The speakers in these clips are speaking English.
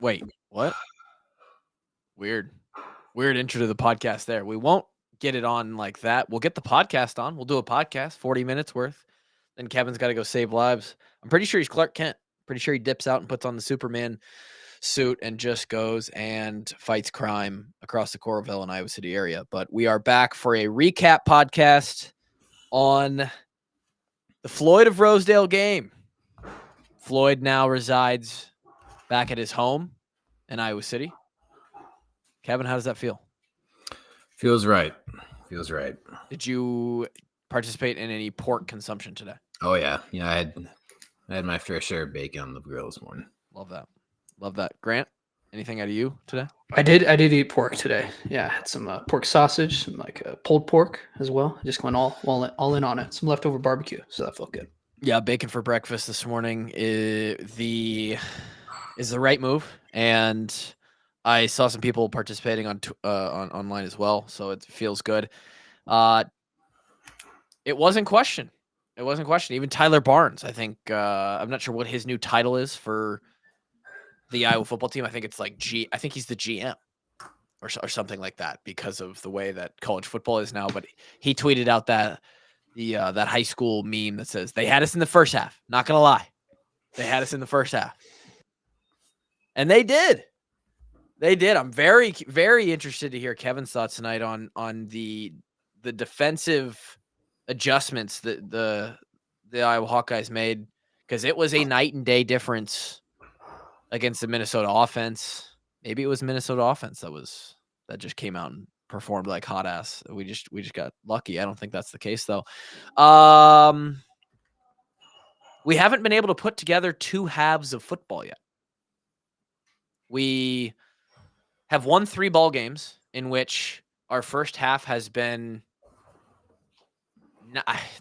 Wait, what? Weird. Weird intro to the podcast there. We won't get it on like that. We'll get the podcast on. We'll do a podcast, 40 minutes worth. Then Kevin's got to go save lives. I'm pretty sure he's Clark Kent. Pretty sure he dips out and puts on the Superman suit and just goes and fights crime across the Coralville and Iowa City area. But we are back for a recap podcast on the Floyd of Rosedale game. Floyd now resides back at his home in Iowa City. Kevin, how does that feel? Feels right. Feels right. Did you participate in any pork consumption today? Oh yeah. Yeah, I had my fair share of bacon on the grill this morning. Love that. Love that. Grant, anything out of you today? I did eat pork today. Yeah, I had some pork sausage, some pulled pork as well. Just went all in on it. Some leftover barbecue, so that felt good. Yeah, bacon for breakfast this morning is the right move, and I saw some people participating on online as well, so it feels good. It wasn't question. It wasn't question. Even Tyler Barnes, I think, I'm not sure what his new title is for the Iowa football team. I think it's like I think he's the GM or something like that because of the way that college football is now. But he tweeted out that that high school meme that says they had us in the first half. Not gonna lie, they had us in the first half, and they did. They did. I'm very, very interested to hear Kevin's thoughts tonight on the defensive adjustments that the Iowa Hawkeyes made, because it was a night and day difference against the Minnesota offense. Maybe it was Minnesota offense that just came out and performed like hot ass. We just got lucky. I don't think that's the case though. We haven't been able to put together two halves of football yet. We have won 3 ball games in which our first half has been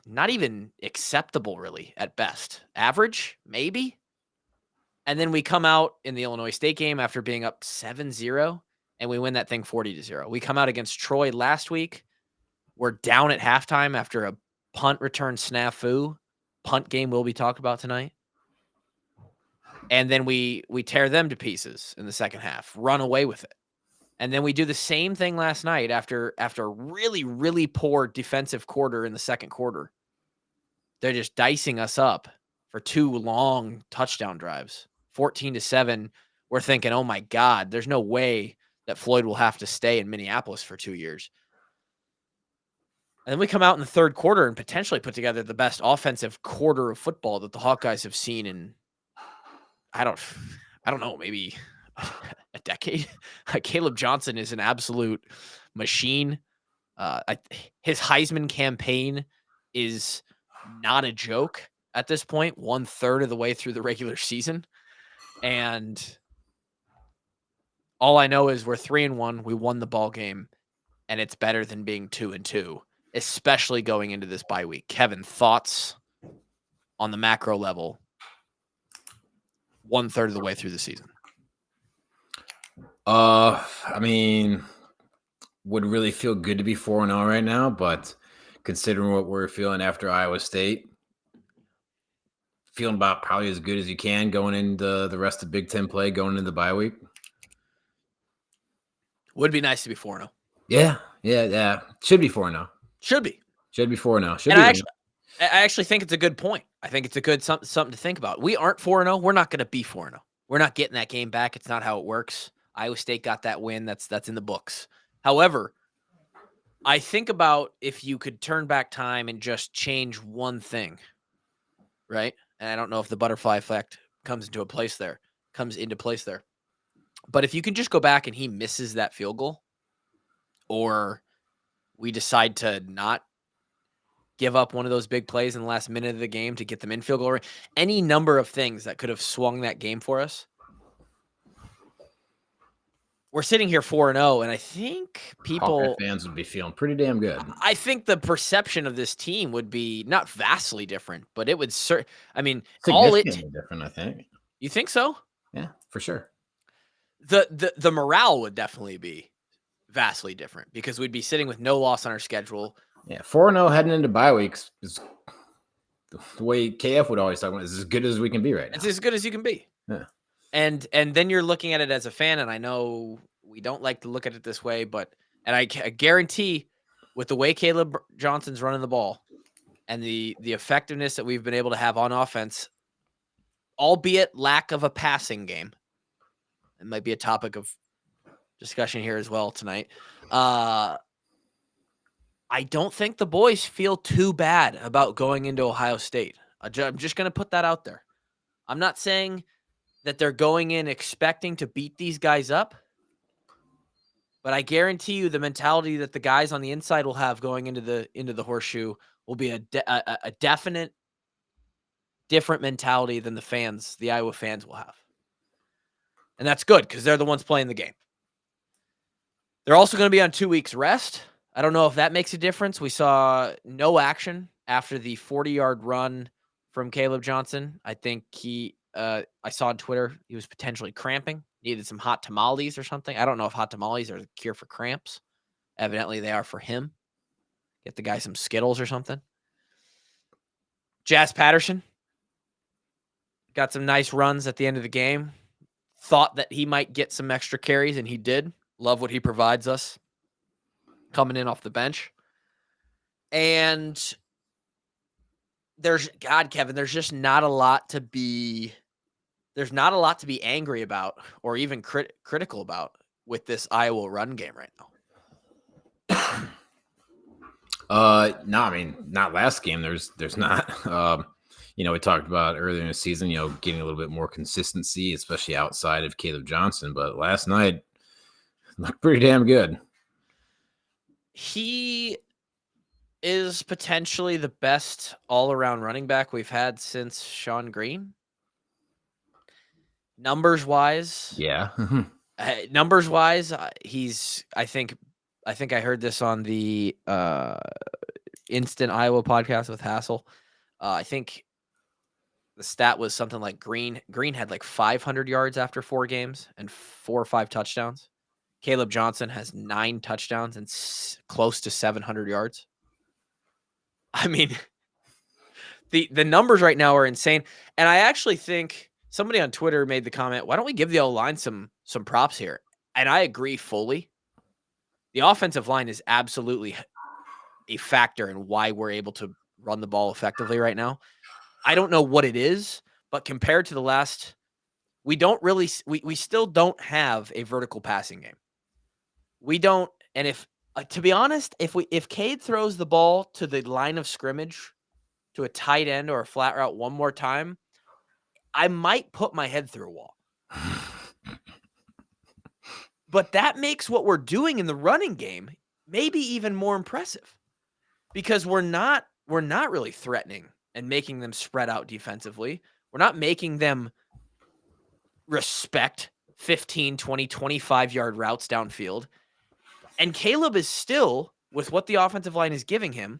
not even acceptable, really, at best. Average, maybe. And then we come out in the Illinois State game after being up 7-0, and we win that thing 40-0. We come out against Troy last week. We're down at halftime after a punt return snafu. Punt game will be talked about tonight. And then we tear them to pieces in the second half, run away with it. And then we do the same thing last night after a really, really poor defensive quarter in the second quarter. They're just dicing us up for 2 long touchdown drives, 14-7. We're thinking, oh my God, there's no way that Floyd will have to stay in Minneapolis for 2 years. And then we come out in the third quarter and potentially put together the best offensive quarter of football that the Hawkeyes have seen in, I don't know, maybe a decade. Kaleb Johnson is an absolute machine. His Heisman campaign is not a joke at this point, 1/3 of the way through the regular season. And all I know is we're 3-1. We won the ball game, and it's better than being 2-2, especially going into this bye week. Kevin, thoughts on the macro level, 1/3 of the way through the season? I mean, would really feel good to be 4-0 right now, but considering what we're feeling after Iowa State, feeling about probably as good as you can going into the rest of Big Ten play, going into the bye week. Would be nice to be 4-0. Yeah. Should be 4-0. Should be 4-0. And I actually think it's a good point. I think it's a good something to think about. We aren't 4-0. We're not going to be 4-0. We're not getting that game back. It's not how it works. Iowa State got that win. That's in the books. However, I think about if you could turn back time and just change one thing, right? And I don't know if the butterfly effect comes into place there. But if you can just go back and he misses that field goal, or we decide to not give up one of those big plays in the last minute of the game to get them in field goal, any number of things that could have swung that game for us. We're sitting here 4-0, and I think fans would be feeling pretty damn good. I think the perception of this team would be not vastly different, but it would significantly different, I think. You think so? Yeah, for sure. The morale would definitely be vastly different because we'd be sitting with no loss on our schedule. Yeah, 4-0 heading into bye weeks is the way KF would always talk about. Is as good as we can be right now. It's as good as you can be. Yeah. And then you're looking at it as a fan, and I know we don't like to look at it this way, but I guarantee with the way Kaleb Johnson's running the ball and the effectiveness that we've been able to have on offense, albeit lack of a passing game, it might be a topic of discussion here as well tonight. I don't think the boys feel too bad about going into Ohio State. I'm just going to put that out there. I'm not saying that they're going in expecting to beat these guys up, but I guarantee you the mentality that the guys on the inside will have going into the horseshoe will be a definite different mentality than the Iowa fans will have. And that's good because they're the ones playing the game. They're also going to be on 2 weeks rest. I don't know if that makes a difference. We saw no action after the 40-yard run from Kaleb Johnson. I think I saw on Twitter he was potentially cramping, needed some hot tamales or something. I don't know if hot tamales are the cure for cramps. Evidently, they are for him. Get the guy some Skittles or something. Jazz Patterson got some nice runs at the end of the game. Thought that he might get some extra carries, and he did. Love what he provides us coming in off the bench. And Kevin, there's just not a lot to be angry about or even critical about with this Iowa run game right now. No, I mean, not last game. There's not. We talked about earlier in the season, getting a little bit more consistency, especially outside of Kaleb Johnson. But last night looked pretty damn good. He is potentially the best all-around running back we've had since Sean Green. Numbers-wise, yeah. Numbers-wise, he's. I think I heard this on the Instant Iowa podcast with Hassel. I think the stat was something like Green had like 500 yards after 4 games and 4 or 5 touchdowns. Kaleb Johnson has 9 touchdowns and close to 700 yards. I mean, the numbers right now are insane. And I actually think somebody on Twitter made the comment, why don't we give the O-line some props here? And I agree fully. The offensive line is absolutely a factor in why we're able to run the ball effectively right now. I don't know what it is, but compared to the last, we still don't have a vertical passing game. We don't, and if to be honest, if Cade throws the ball to the line of scrimmage to a tight end or a flat route one more time, I might put my head through a wall. But that makes what we're doing in the running game maybe even more impressive because we're not really threatening and making them spread out defensively. We're not making them respect 15, 20, 25-yard routes downfield. And Kaleb is still, with what the offensive line is giving him,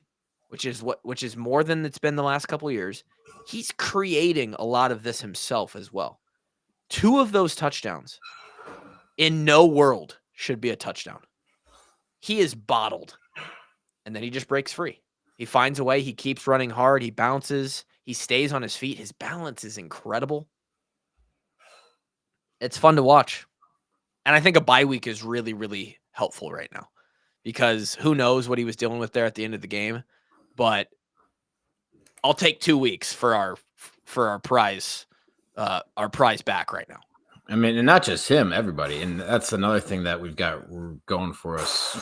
which is more than it's been the last couple of years, he's creating a lot of this himself as well. 2 of those touchdowns in no world should be a touchdown. He is bottled, and then he just breaks free. He finds a way. He keeps running hard. He bounces. He stays on his feet. His balance is incredible. It's fun to watch. And I think a bye week is really, really helpful right now because who knows what he was dealing with there at the end of the game. But I'll take 2 weeks for our prize back right now. I mean, and not just him, everybody. And that's another thing that we're going for us.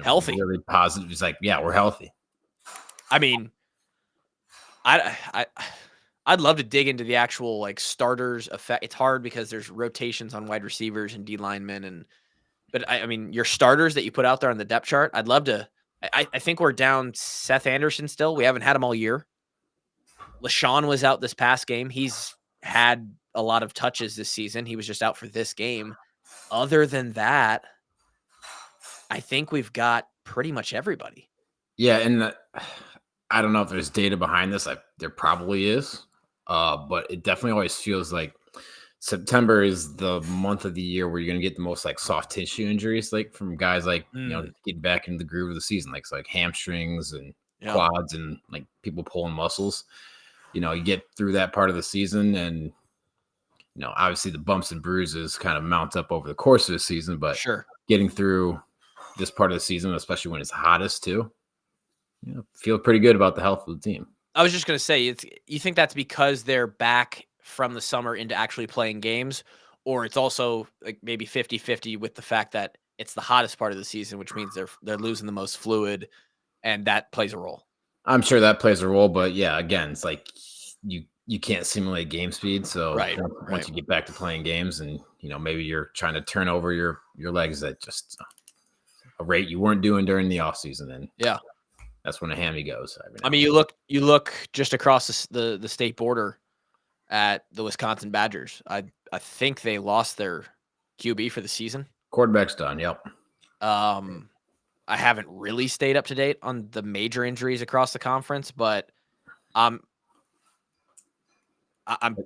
Healthy. Really positive. It's like, yeah, we're healthy. I mean, I'd love to dig into the actual like starters effect. It's hard because there's rotations on wide receivers and D linemen, but I mean your starters that you put out there on the depth chart. I'd love to. I think we're down Seth Anderson still. We haven't had him all year. LaShawn was out this past game. He's had a lot of touches this season. He was just out for this game. Other than that, I think we've got pretty much everybody. Yeah, and I don't know if there's data behind this. There probably is, but it definitely always feels like September is the month of the year where you're going to get the most like soft tissue injuries, like from guys like getting back into the groove of the season, like hamstrings and quads and like people pulling muscles. You get through that part of the season, and obviously the bumps and bruises kind of mount up over the course of the season, but Sure. getting through this part of the season, especially when it's hottest too, feel pretty good about the health of the team. I was just going to say, you think that's because they're back from the summer into actually playing games, or it's also like maybe 50-50 with the fact that it's the hottest part of the season, which means they're losing the most fluid, and that plays a role. I'm sure that plays a role, but yeah, again, it's like you can't simulate game speed. So once you get back to playing games and, maybe you're trying to turn over your legs at just a rate you weren't doing during the off season. And that's when a hammy goes. I mean, you look just across the state border at the Wisconsin Badgers. I think they lost their QB for the season. Quarterback's done. Yep. I haven't really stayed up to date on the major injuries across the conference, but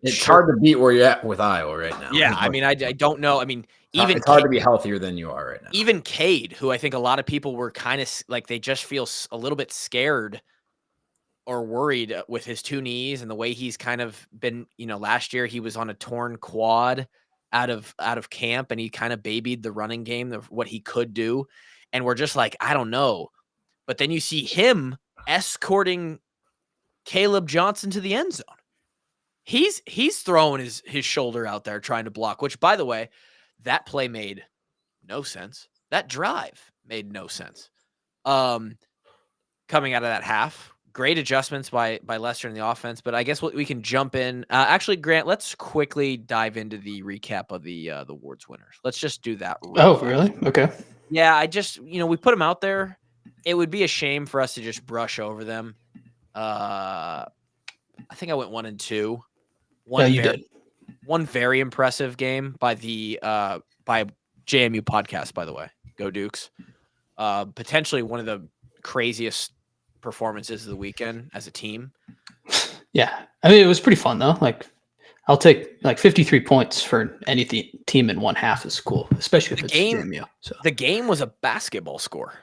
it's hard to beat where you're at with Iowa right now. Yeah, I mean, I don't know. I mean, even it's hard to be healthier than you are right now. Even Cade, who I think a lot of people were kind of like, they just feel a little bit scared or worried with his two knees and the way he's kind of been. Last year he was on a torn quad out of camp, and he kind of babied the running game of what he could do, and we're just like, I don't know. But then you see him escorting Kaleb Johnson to the end zone. He's throwing his shoulder out there trying to block, which, by the way, that play made no sense. That drive made no sense. Coming out of that half, great adjustments by Lester in the offense, but I guess we can jump in. Actually, Grant, let's quickly dive into the recap of the awards winners. Let's just do that. Really? Okay. Yeah, I just, we put them out there. It would be a shame for us to just brush over them. I think I went 1 and 2. Did. One very impressive game by the by JMU podcast, by the way. Go Dukes. Potentially one of the craziest performances of the weekend as a team. Yeah. I mean, it was pretty fun though. Like, I'll take 53 points for any team in one half is cool, especially if it's JMU. So the game was a basketball score.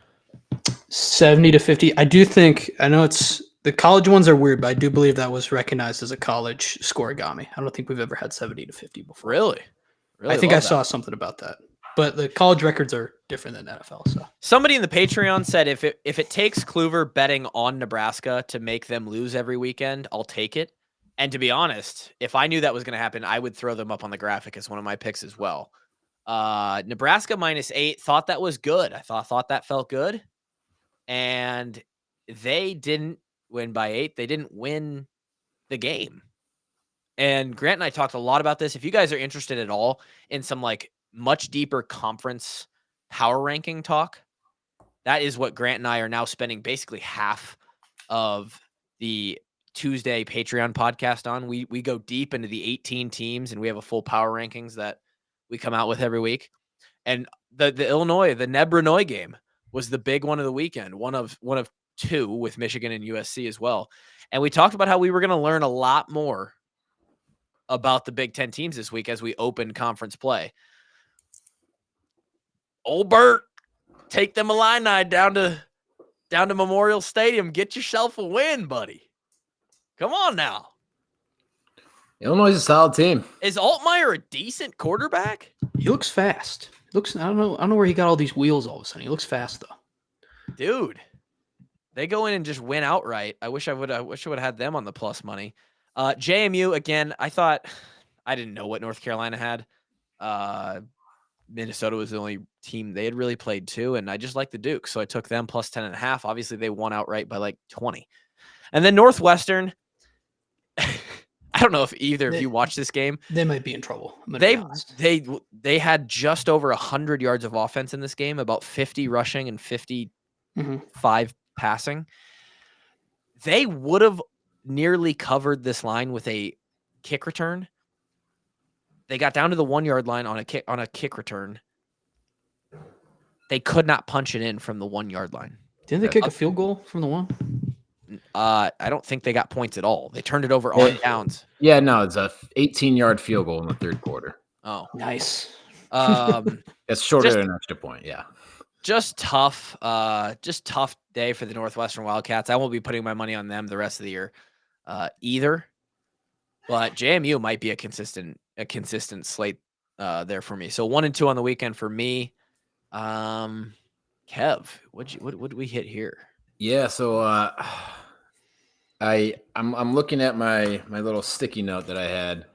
70-50. I know it's the college ones are weird, but I do believe that was recognized as a college scoregami. I don't think we've ever had 70-50 before. Really? I think I saw something about that. But the college records are different than NFL. So somebody in the Patreon said if it takes Kluver betting on Nebraska to make them lose every weekend, I'll take it. And to be honest, if I knew that was going to happen, I would throw them up on the graphic as one of my picks as well. Nebraska -8, thought that was good. I thought that felt good. And they didn't win by 8. They didn't win the game. And Grant and I talked a lot about this. If you guys are interested at all in some much deeper conference power ranking talk, that is what Grant and I are now spending basically half of the Tuesday Patreon podcast on. We go deep into the 18 teams, and we have a full power rankings that we come out with every week. And the Illinois, the Nebranoy game was the big one of the weekend, one of 2 with Michigan and USC as well. And we talked about how we were going to learn a lot more about the Big Ten teams this week as we open conference play. Old Bert, take them Illini down to Memorial Stadium. Get yourself a win, buddy. Come on now. Illinois is a solid team. Is Altmaier a decent quarterback? He looks fast. I don't know where he got all these wheels all of a sudden. He looks fast though. Dude. They go in and just win outright. I wish I would have had them on the plus money. JMU, again, I didn't know what North Carolina had. Minnesota was the only team they had really played too, and I just like the Dukes, so I took them plus 10.5. Obviously, they won outright by 20. And then Northwestern, I don't know if either of you watched this game. They might be in trouble. They had just over 100 yards of offense in this game, about 50 rushing and 55 passing. They would have nearly covered this line with a kick return. They got down to the 1 yard line on a kick return. They could not punch it in from the 1 yard line. Didn't they kick a field goal from the 1? I don't think they got points at all. They turned it over on downs. Yeah, no, it's a 18-yard field goal in the third quarter. Oh, nice. It's shorter than an extra point. Yeah. Just tough day for the Northwestern Wildcats. I won't be putting my money on them the rest of the year either. But JMU might be a consistent a consistent slate there for me. So 1 and 2 on the weekend for me. Kev, what did we hit here? Yeah, so I'm looking at my little sticky note that I had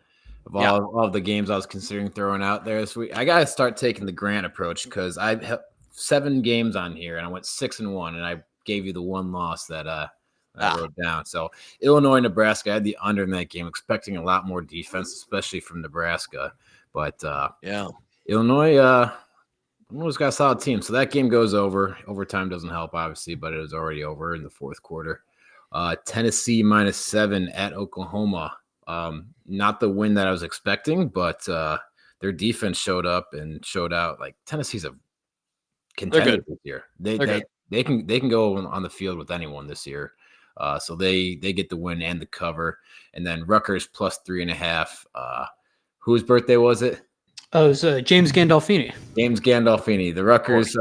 of all of the games I was considering throwing out there this week. I gotta start taking the Grant approach because I have 7 games on here and I went 6-1, and I gave you the one loss that I wrote down. So Illinois, Nebraska, I had the under in that game, expecting a lot more defense, especially from Nebraska. But Illinois Illinois got a solid team. So that game goes over. Overtime doesn't help, obviously, but it was already over in the fourth quarter. Tennessee -7 at Oklahoma. Not the win that I was expecting, but their defense showed up and showed out. Like Tennessee's a contender this year. They can go on the field with anyone this year. So they get the win and the cover. And then Rutgers +3.5. Whose birthday was it? Oh, it was James Gandolfini. James Gandolfini, the Rutgers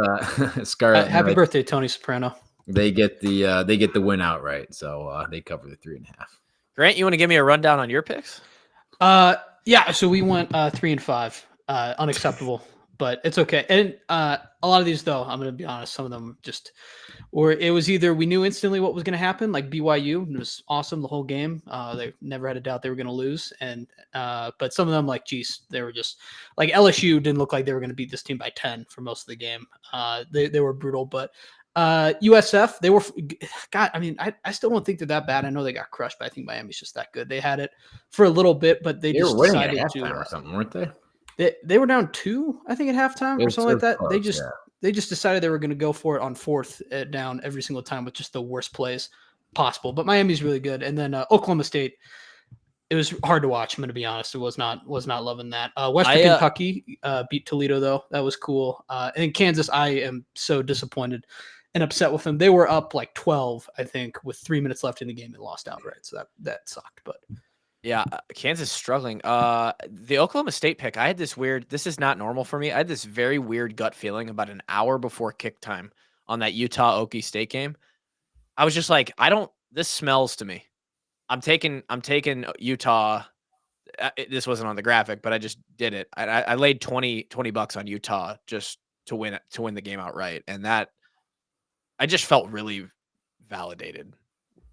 Scarlet. Happy birthday, Tony Soprano. They get the win outright, so they cover the 3.5. Grant, you want to give me a rundown on your picks? Yeah. So we went 3 and 5. Unacceptable, but it's okay. And a lot of these, though, I'm going to be honest, some of them just, or it was either we knew instantly what was going to happen, like BYU, it was awesome the whole game. They never had a doubt they were going to lose, and but some of them, like, geez, they were just like LSU didn't look like they were going to beat this team by 10 for most of the game. They were brutal, but USF, they were, God, I mean, I still don't think they're that bad. I know they got crushed, but I think Miami's just that good. They had it for a little bit, but they just were winning decided at to halftime or something, weren't they? They were down 2, I think, at halftime or something like that. Close, They just decided they were going to go for it on 4th down every single time with just the worst plays possible. But Miami's really good. And then Oklahoma State, it was hard to watch. I'm going to be honest. It was not loving that. Western Kentucky beat Toledo, though. That was cool. And Kansas, I am so disappointed and upset with them. They were up like 12, I think, with 3 minutes left in the game and lost outright. So that sucked. But yeah, Kansas struggling. The Oklahoma State pick, I had this weird, this is not normal for me. I had this very weird gut feeling about an hour before kick time on that Utah-Okie State game. I was just like, this smells to me. I'm taking Utah. This wasn't on the graphic, but I just did it. I laid $20 on Utah just to win the game outright. And that, I just felt really validated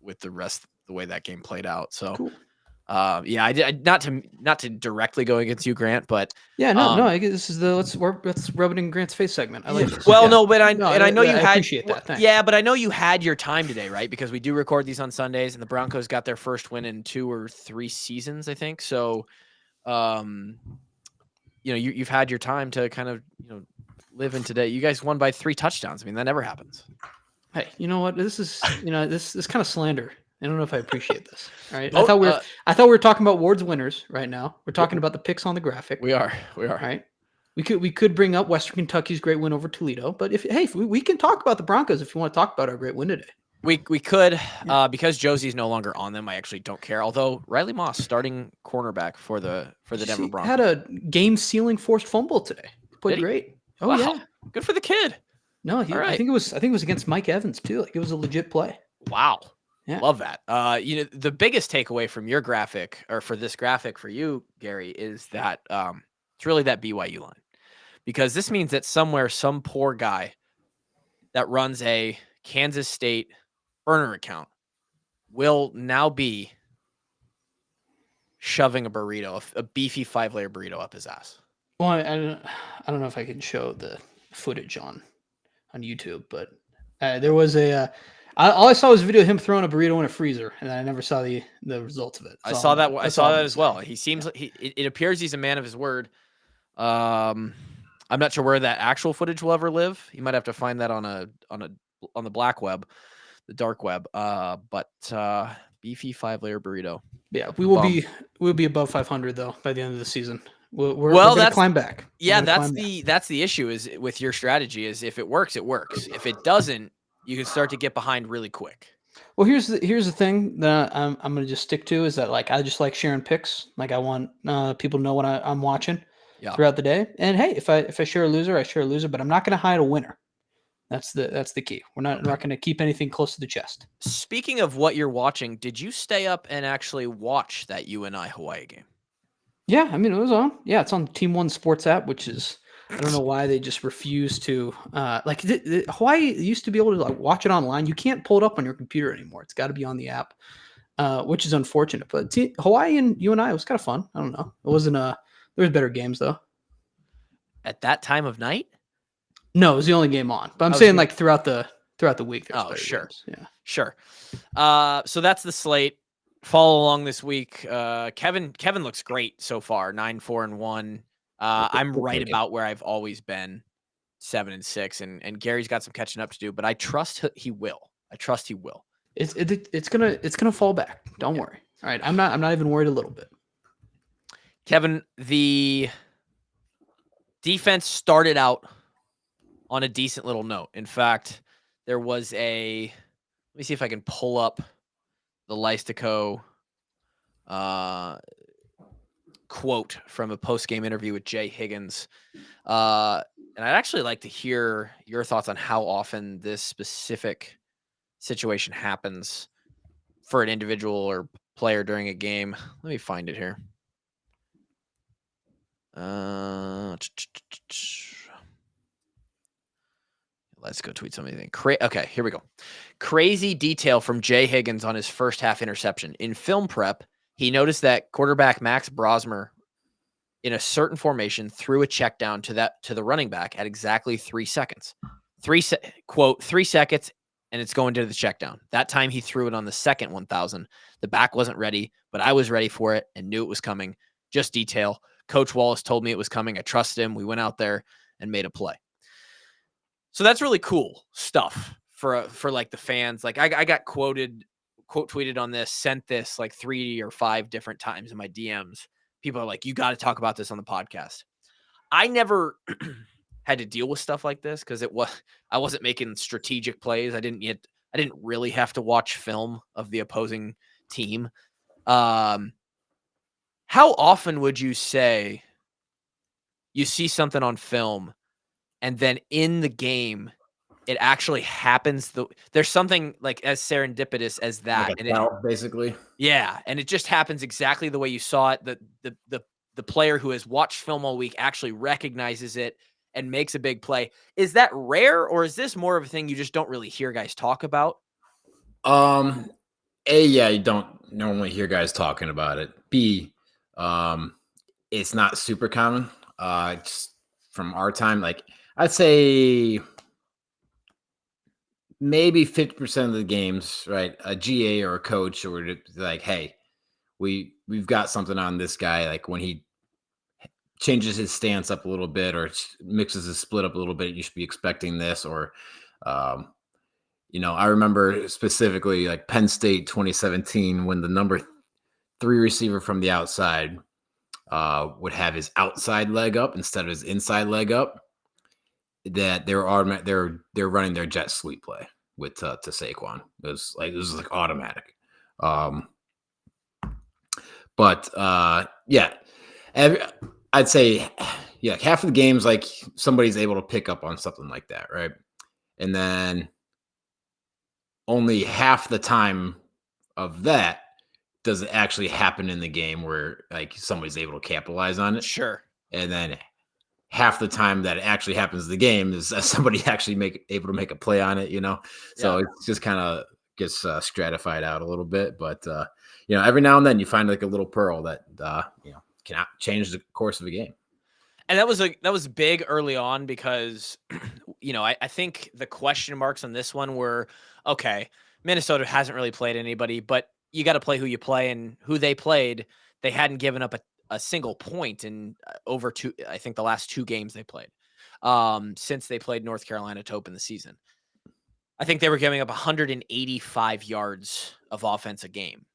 with the way that game played out. So cool. Yeah, I did not to directly go against you, Grant, but yeah, no. I guess this is the let's rub it in Grant's face segment. I like this. Well, no, but I know you had. Appreciate that. Thanks. Yeah, but I know you had your time today, right? Because we do record these on Sundays, and the Broncos got their first win in 2 or 3 seasons, I think. So, you've had your time to kind of live in today. You guys won by 3 touchdowns. I mean, that never happens. Hey, you know what? This is this kind of slander. I don't know if I appreciate this. All right. I thought we were talking about Ward's winners right now. We're talking about the picks on the graphic. We are. All right. We could bring up Western Kentucky's great win over Toledo, but if we can talk about the Broncos if you want to talk about our great win today. We could, because Josie's no longer on them. I actually don't care. Although Riley Moss, starting cornerback for the Denver Broncos, had a game-sealing forced fumble today. Played great. Oh wow. Yeah, good for the kid. No, I think it was against Mike Evans too. Like it was a legit play. Wow. Yeah. Love that. The biggest takeaway from your graphic, or for this graphic for you, Gary, is that it's really that BYU line, because this means that somewhere some poor guy that runs a Kansas State burner account will now be shoving a burrito, a beefy 5-layer burrito up his ass. Well, I don't know if I can show the footage on YouTube, but there was all I saw was a video of him throwing a burrito in a freezer, and I never saw the results of it. I saw that. I saw that as well. He seems like it appears he's a man of his word. I'm not sure where that actual footage will ever live. You might have to find that on the black web, the dark web. But beefy 5-layer burrito. Yeah, we'll be above 500 though by the end of the season. We're gonna climb back. Yeah, that's the issue is with your strategy is if it works, it works. If it doesn't, you can start to get behind really quick. Well, here's the thing that I'm going to just stick to is that, like, I just like sharing picks. Like, I want people to know what I'm watching throughout the day. And hey, if I share a loser, I share a loser, but I'm not going to hide a winner. That's the key. We're not going to keep anything close to the chest. Speaking of what you're watching, did you stay up and actually watch that UNI Hawaii game? Yeah, I mean, it was on. Yeah, it's on Team One Sports app, which is I don't know why they just refuse to. Hawaii used to be able to like watch it online. You can't pull it up on your computer anymore. It's got to be on the app, which is unfortunate. But Hawaii and UNI, it was kind of fun. I don't know. It wasn't there was better games though. At that time of night? No, it was the only game on. But I'm I was saying gonna- like throughout the week, there's better sure. games. Yeah. Sure. So that's the slate. Follow along this week. Kevin looks great so far. 9-4-1. I'm right about where I've always been, 7-6, and Gary's got some catching up to do, but I trust he will. It's gonna fall back. Don't worry. All right. I'm not even worried a little bit. Kevin, the defense started out on a decent little note. In fact, there was let me see if I can pull up the Lystico quote from a post-game interview with Jay Higgins. And I'd actually like to hear your thoughts on how often this specific situation happens for an individual or player during a game. Let me find it here. Let's go tweet something. Okay, here we go. Crazy detail from Jay Higgins on his first half interception. In film prep, he noticed that quarterback Max Brosmer in a certain formation threw a check down to the running back at exactly 3 seconds. 3 seconds, and it's going to the check down. That time he threw it on the second 1,000. The back wasn't ready, but I was ready for it and knew it was coming. Just detail. Coach Wallace told me it was coming. I trusted him. We went out there and made a play. So that's really cool stuff for like the fans. Like I got quote tweeted on this, sent this like 3 or 5 different times in my DMs. People are like, you got to talk about this on the podcast. I never had to deal with stuff like this because I wasn't making strategic plays. I didn't really have to watch film of the opposing team. How often would you say you see something on film and then in the game it actually happens? There's something like as serendipitous as that, Like and basically. yeah, and it just happens exactly the way you saw it. The player who has watched film all week actually recognizes it and makes a big play. Is that rare, or is this more of a thing you just don't really hear guys talk about? Yeah, you don't normally hear guys talking about it. B, it's not super common. Just from our time, like I'd say maybe 50% of the games, right? A GA or a coach or like, hey, we've got something on this guy. Like when he changes his stance up a little bit or mixes his split up a little bit, you should be expecting this. Or, I remember specifically like Penn State 2017 when the number 3 receiver from the outside would have his outside leg up instead of his inside leg up. That they're running their jet sweep play with to Saquon. It was like automatic. Yeah, I'd say half of the games like somebody's able to pick up on something like that, right? And then only half the time of that does it actually happen in the game where like somebody's able to capitalize on it. Sure. And then half the time that it actually happens in the game is somebody actually able to make a play on it, So it just kind of gets stratified out a little bit. But, every now and then you find like a little pearl that, can change the course of a game. And that was big early on because, I think the question marks on this one were, okay, Minnesota hasn't really played anybody, but you got to play who you play, and who they played, they hadn't given up a single point in I think the last 2 games they played since they played North Carolina to open the season. I think they were giving up 185 yards of offense a game.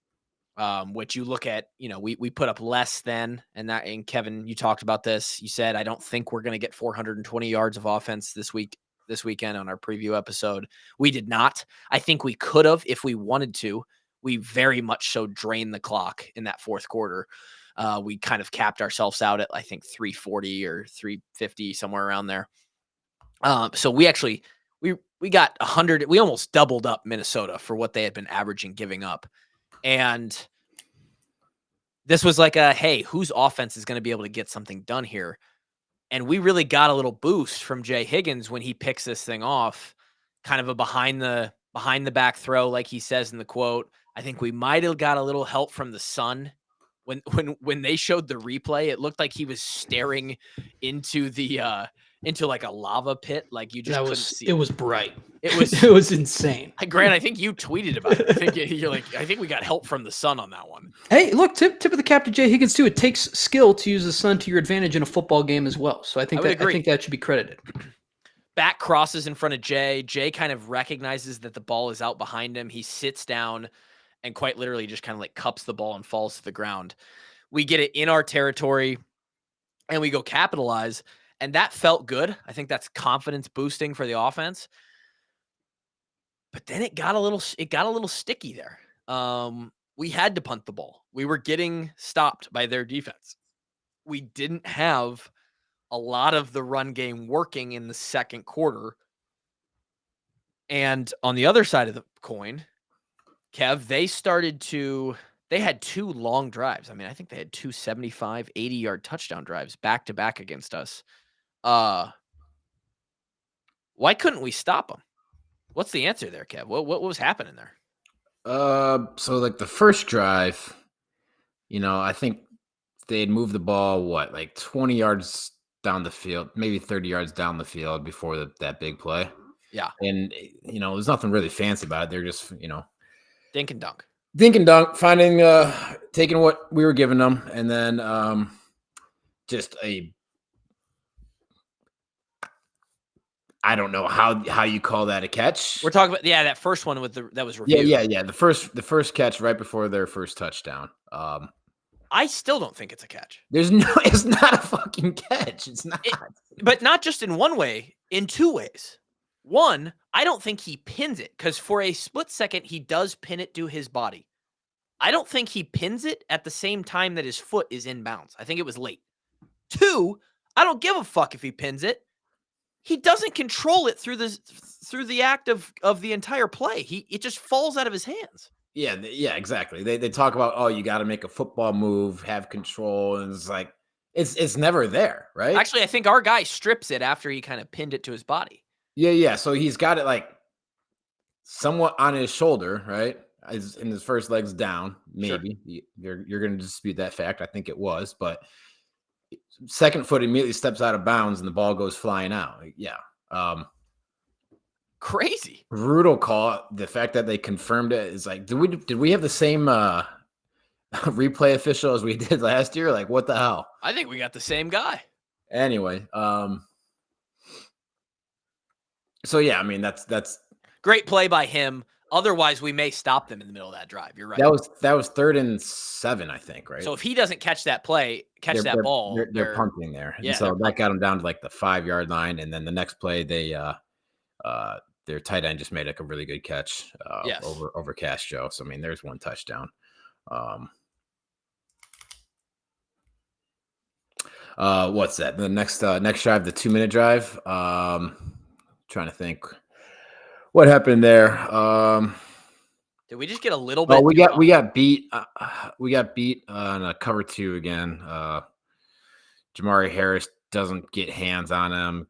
Which you look at, we put up less than, and Kevin, you talked about this. You said, I don't think we're going to get 420 yards of offense this weekend on our preview episode. We did not. I think we could have if we wanted to. We very much so drained the clock in that fourth quarter. We kind of capped ourselves out at, I think, 340 or 350, somewhere around there. So we actually, we got 100. We almost doubled up Minnesota for what they had been averaging giving up. And this was like a, hey, whose offense is going to be able to get something done here? And we really got a little boost from Jay Higgins when he picks this thing off, kind of a behind the back throw, like he says in the quote. I think we might have got a little help from the sun. When they showed the replay, it looked like he was staring into into like a lava pit, like you just couldn't see. It was bright. It was it was insane. Grant, I think you tweeted about it. I think you're like, I think we got help from the sun on that one. Hey, look, tip of the cap to Jay Higgins too. It takes skill to use the sun to your advantage in a football game as well. So I think that should be credited. Back crosses in front of Jay. Jay kind of recognizes that the ball is out behind him. He sits down and quite literally just kind of like cups the ball and falls to the ground. We get it in our territory and we go capitalize. And that felt good. I think that's confidence boosting for the offense. But then it got a little sticky there. We had to punt the ball. We were getting stopped by their defense. We didn't have a lot of the run game working in the second quarter. And on the other side of the coin, Kev, they had 2 long drives. I mean, I think they had 2 75, 80-yard touchdown drives back to back against us. Why couldn't we stop them? What's the answer there, Kev? What was happening there? So like the first drive, I think they had moved the ball, like 20 yards down the field, maybe 30 yards down the field before that big play. Yeah. And, there's nothing really fancy about it. They're just, dink and dunk, finding, taking what we were giving them. And then just I don't know how you call that a catch. We're talking about that first one that was reviewed. Yeah. The first catch right before their first touchdown. I still don't think it's a catch. It's not a fucking catch. It's not. But not just in one way, in 2 ways. One, I don't think he pins it because for a split second he does pin it to his body. I don't think he pins it at the same time that his foot is in bounds. I think it was late. 2, I don't give a fuck if he pins it. He doesn't control it through the act of the entire play. It just falls out of his hands. Yeah, exactly. They talk about, you got to make a football move, have control, and it's like it's never there, right? Actually, I think our guy strips it after he kind of pinned it to his body. Yeah. So he's got it like somewhat on his shoulder, right? And his first leg's down. Maybe you're going to dispute that fact. I think it was, but second foot immediately steps out of bounds and the ball goes flying out. Yeah. Crazy. Brutal call. The fact that they confirmed it is like, did we have the same replay official as we did last year? Like, what the hell? I think we got the same guy. Anyway, so yeah, I mean that's great play by him. Otherwise, we may stop them in the middle of that drive. You're right. That was 3rd and 7, I think, right? So if he doesn't catch that ball, they're punting there. Yeah, and so that got them down to like the 5-yard line, and then the next play their tight end just made like a really good catch over Castro. So I mean, there's one touchdown. What's that? The next drive, the 2-minute drive. Trying to think what happened there. Did we just get a little bit? Oh, we got beat. We got beat on a cover 2 again. Jamari Harris doesn't get hands on him.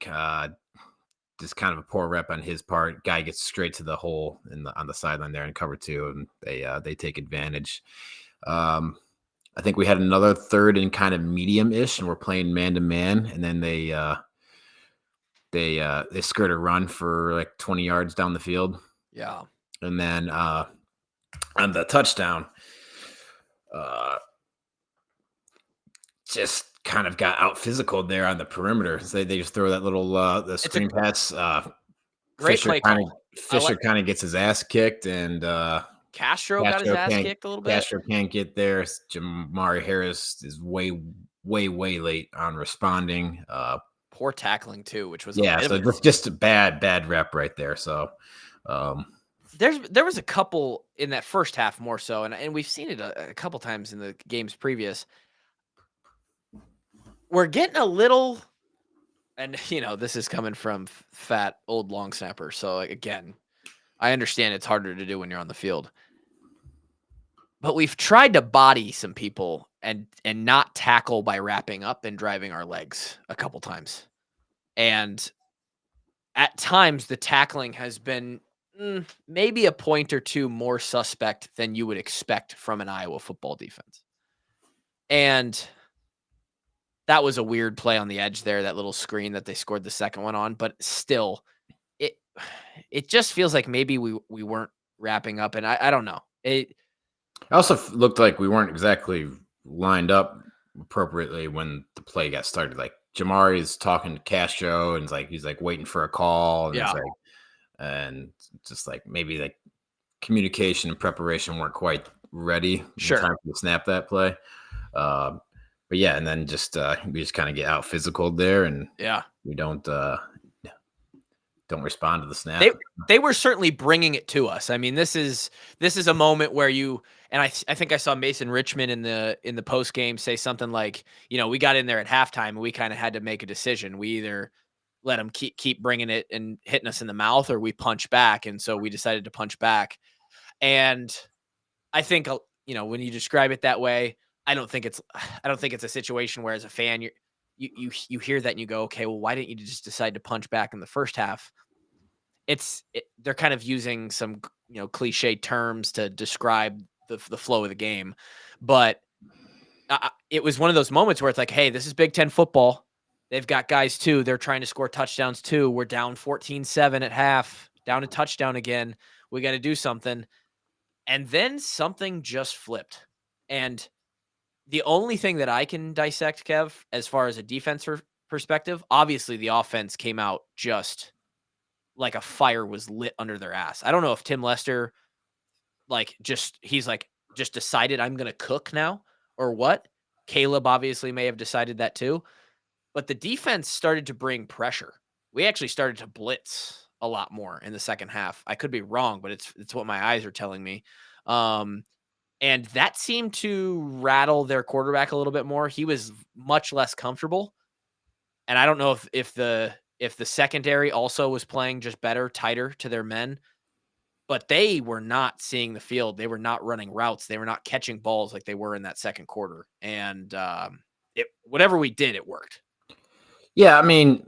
Just kind of a poor rep on his part. Guy gets straight to the hole on the sideline there in cover 2, and they take advantage. I think we had another 3rd and kind of medium-ish, and we're playing man-to-man, and then they skirt a run for like 20 yards down the field. Yeah. And then on the touchdown, just kind of got out physical there on the perimeter. So they just throw that little the screen pass. Great play call. Fisher kind of gets his ass kicked, and Castro got his ass kicked a little bit. Castro can't get there. Jamari Harris is way late on responding. Poor tackling too, which was so just a bad rep right there. So there was a couple in that first half more so, and we've seen it a couple times in the games previous. We're getting a little, and this is coming from fat old long snapper. So again, I understand it's harder to do when you're on the field, but we've tried to body some people and not tackle by wrapping up and driving our legs a couple times. And at times the tackling has been maybe a point or two more suspect than you would expect from an Iowa football defense. And that was a weird play on the edge there, that little screen that they scored the second one on, but still it just feels like maybe we weren't wrapping up, and I don't know. It also looked like we weren't exactly lined up appropriately when the play got started. Like Jamari's talking to Castro, and he's like waiting for a call, and and just like maybe like communication and preparation weren't quite ready in time to snap that play. But yeah, and then we just kind of get out physical there, and we don't respond to the snap. They were certainly bringing it to us. I mean, this is a moment where I think I saw Mason Richmond in the post game say something like, we got in there at halftime and we kind of had to make a decision. We either let them keep bringing it and hitting us in the mouth, or we punch back. And so we decided to punch back. And I think, when you describe it that way, I don't think it's a situation where as a fan, you hear that and you go, okay, well, why didn't you just decide to punch back in the first half? They're kind of using some, cliche terms to describe the flow of the game, but it was one of those moments where it's like, hey, this is Big Ten football. They've got guys too. They're trying to score touchdowns too. We're down 14-7 at half, down a touchdown again. We got to do something. And then something just flipped. And the only thing that I can dissect, Kev, as far as a defensive perspective, obviously the offense came out just like a fire was lit under their ass. I don't know if Tim Lester, just decided I'm going to cook now or what. Kaleb obviously may have decided that too. But the defense started to bring pressure. We actually started to blitz a lot more in the second half. I could be wrong, but it's what my eyes are telling me. And that seemed to rattle their quarterback a little bit more. He was much less comfortable. And I don't know if the secondary also was playing just better, tighter to their men, but they were not seeing the field. They were not running routes. They were not catching balls like they were in that second quarter. And whatever we did, it worked. Yeah, I mean,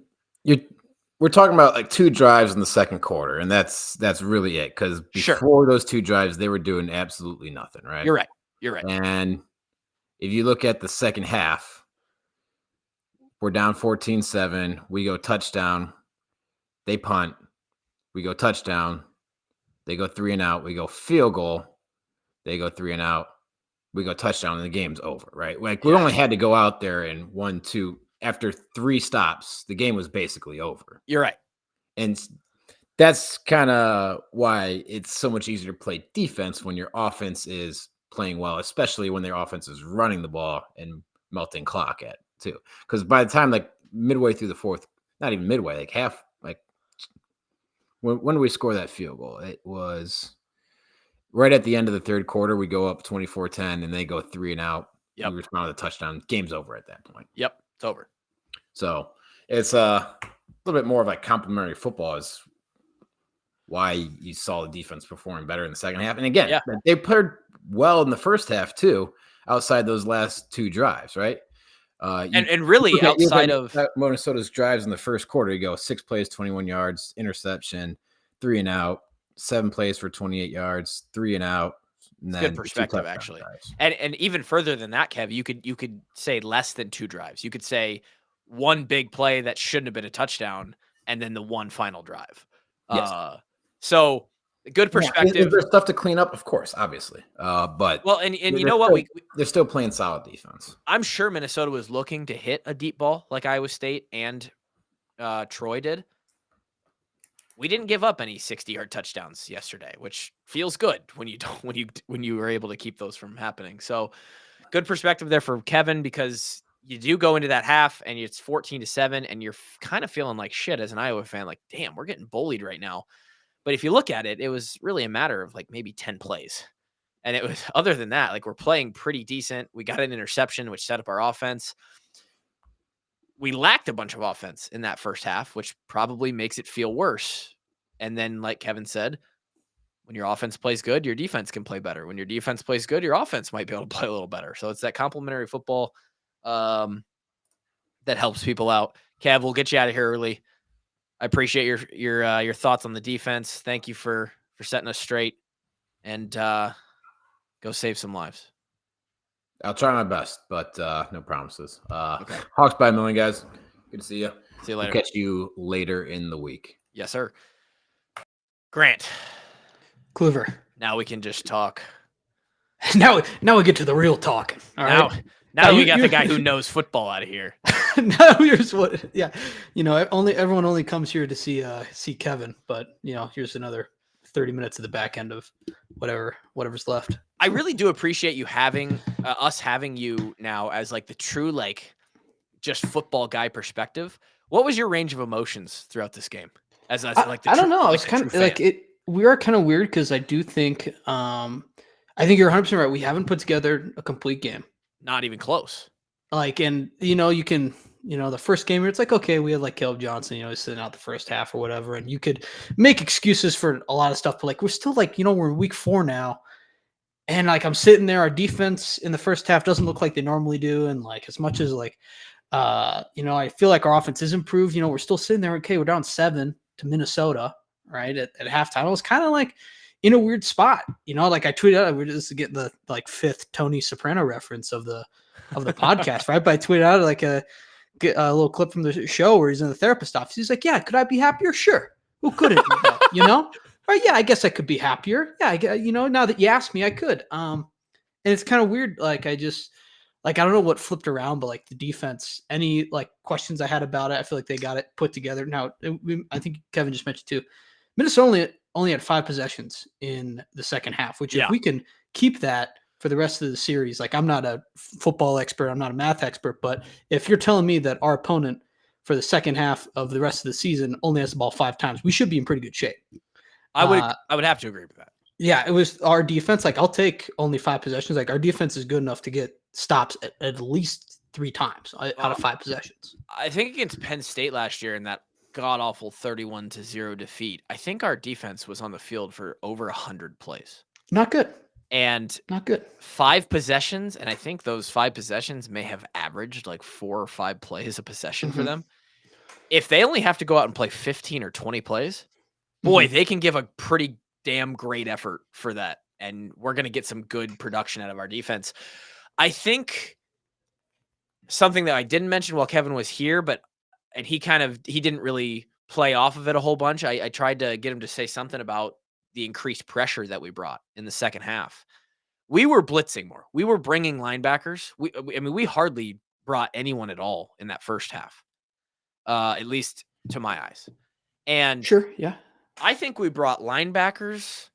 we're talking about like 2 drives in the second quarter, and that's really it. Because before those 2 drives, they were doing absolutely nothing, right? You're right. And if you look at the second half, we're down 14-7. We go touchdown. They punt. We go touchdown. They go 3 and out. We go field goal. They go 3 and out. We go touchdown, and the game's over, right? Like we only had to go out there and 1, 2. After 3 stops, the game was basically over. You're right. And that's kind of why it's so much easier to play defense when your offense is playing well, especially when their offense is running the ball and melting clock at too. Because by the time like midway through the fourth, not even midway, like half, like when do we score that field goal? It was right at the end of the third quarter. We go up 24-10 and they go 3 and out. Yep. We respond with a touchdown. Game's over at that point. Yep. It's over. So it's a little bit more of like complementary football is why you saw the defense perform better in the second half. And again, they played well in the first half too, outside those last 2 drives, right? And really outside of Minnesota's drives in the first quarter, you go 6 plays, 21 yards, interception, 3 and out, 7 plays for 28 yards, 3 and out. And then good perspective, actually. And even further than that, Kev, you could say less than 2 drives. You could say 1 big play that shouldn't have been a touchdown, and then the 1 final drive. Yes. So good perspective. There's stuff to clean up, of course, obviously. But and you know what? They're still playing solid defense. I'm sure Minnesota was looking to hit a deep ball like Iowa State and Troy did. We didn't give up any 60-yard touchdowns yesterday, which feels good when you were able to keep those from happening. So good perspective there for Kevin, because you do go into that half and it's 14-7 and you're kind of feeling like shit as an Iowa fan, like, damn, we're getting bullied right now. But if you look at it, it was really a matter of like maybe 10 plays. And it was, other than that, like we're playing pretty decent. We got an interception, which set up our offense. We lacked a bunch of offense in that first half, which probably makes it feel worse. And then, like Kevin said, When your offense plays good, your defense can play better. When your defense plays good, your offense might be able to play a little better. So it's that complementary football that helps people out. Kev, we'll get you out of here early. I appreciate your thoughts on the defense. Thank you for setting us straight, and go save some lives. I'll try my best, but no promises. Okay. Hawks by a million, guys. Good to see you. See you later. We'll catch you later in the week. Yes, sir. Grant. Kluver. Now we can just talk. Now we get to the real talking. All right. Now we got the guy who knows football out of here. Now here's what. Yeah, everyone only comes here to see Kevin, but here's another 30 minutes of the back end of whatever's left. I really do appreciate you having us having you now as like the true just football guy perspective. What was your range of emotions throughout this game? I don't know. It's kind of like it. We are kind of weird because I do think I think you're 100% right. We haven't put together a complete game. Not even close. And you can the first game it's like, okay, we had like Kaleb Johnson, he's sitting out the first half or whatever, and you could make excuses for a lot of stuff, but we're still we're in week 4 now, and I'm sitting there, our defense in the first half doesn't look like they normally do, and as much as I feel like our offense is improved, we're still sitting there, okay, we're down 7 to Minnesota, right, at halftime. I was kind of in a weird spot, I tweeted out, we're just getting the 5th Tony Soprano reference of the podcast, right? But I tweeted out a little clip from the show where he's in the therapist office. He's like, yeah, could I be happier? Sure. Who couldn't? Or yeah, I guess I could be happier. Yeah, now that you asked me, I could. And it's kind of weird. I don't know what flipped around, but the defense, any questions I had about it, I feel like they got it put together. Now, I think Kevin just mentioned too, Minnesota only had 5 possessions in the second half, which if we can keep that for the rest of the series, I'm not a football expert, I'm not a math expert, but if you're telling me that our opponent for the second half of the rest of the season only has the ball 5 times, we should be in pretty good shape. I would have to agree with that. Yeah, it was our defense. I'll take only 5 possessions. Our defense is good enough to get stops at least 3 times out of 5 possessions. I think against Penn State last year in that god-awful 31-0 defeat, I think our defense was on the field for over 100 plays. Not good. And not good. 5 possessions, and I think those 5 possessions may have averaged 4 or 5 plays a possession for them. If they only have to go out and play 15 or 20 plays, boy, they can give a pretty damn great effort for that. And we're going to get some good production out of our defense. I think something that I didn't mention while Kevin was here, and he didn't really play off of it a whole bunch. I tried to get him to say something about the increased pressure that we brought in the second half. We were blitzing more. We were bringing linebackers. We hardly brought anyone at all in that first half, at least to my eyes. And sure, yeah, I think we brought linebackers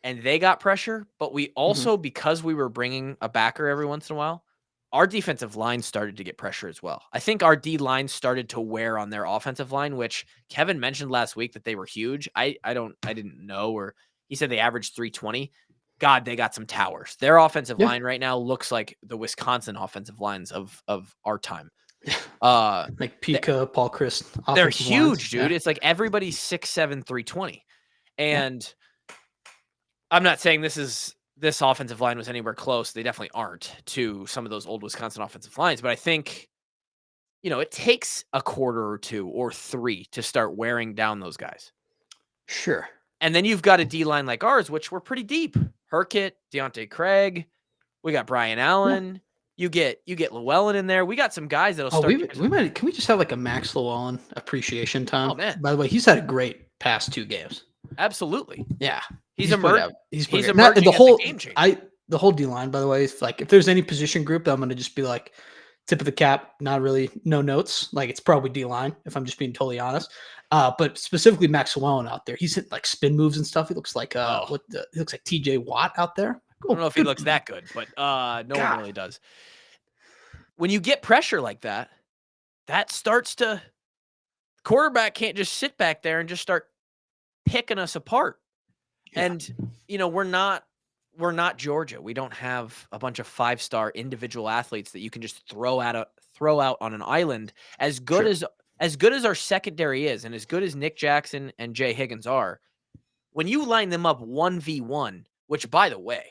and they got pressure, but we also, because we were bringing a backer every once in a while, our defensive line started to get pressure as well. I think our D line started to wear on their offensive line, which Kevin mentioned last week that they were huge. I didn't know, or he said they averaged 320. God, they got some towers. Their offensive line right now looks like the Wisconsin offensive lines of our time. Pika, Paul Chris. They're huge, dude. Yeah. It's everybody's 6'7", 320. And I'm not saying this offensive line was anywhere close. They definitely aren't to some of those old Wisconsin offensive lines. But I think, it takes a quarter or 2 or 3 to start wearing down those guys. Sure. And then you've got a D-line like ours, which we're pretty deep. Herkett, Deontay Craig. We got Brian Allen. Yeah. You get Llewellyn in there. We got some guys that'll start. Can we just have a Max Llewellyn appreciation time? Oh, man. By the way, he's had a great past 2 games. Absolutely. Yeah. He's emerging. He's emerging the as a game changer. The whole D-line, by the way, is if there's any position group, I'm going to just be tip of the cap, not really, no notes. It's probably D-line, if I'm just being totally honest. But specifically Max Llewellyn out there, he's hit spin moves and stuff. He looks like he looks like TJ Watt out there. I don't know if he looks that good, but no one really does. When you get pressure like that, that starts to quarterback can't just sit back there and just start picking us apart. Yeah. And we're not Georgia. We don't have a bunch of 5-star individual athletes that you can just throw out on an island. As good as our secondary is, and as good as Nick Jackson and Jay Higgins are, when you line them up 1v1, which, by the way,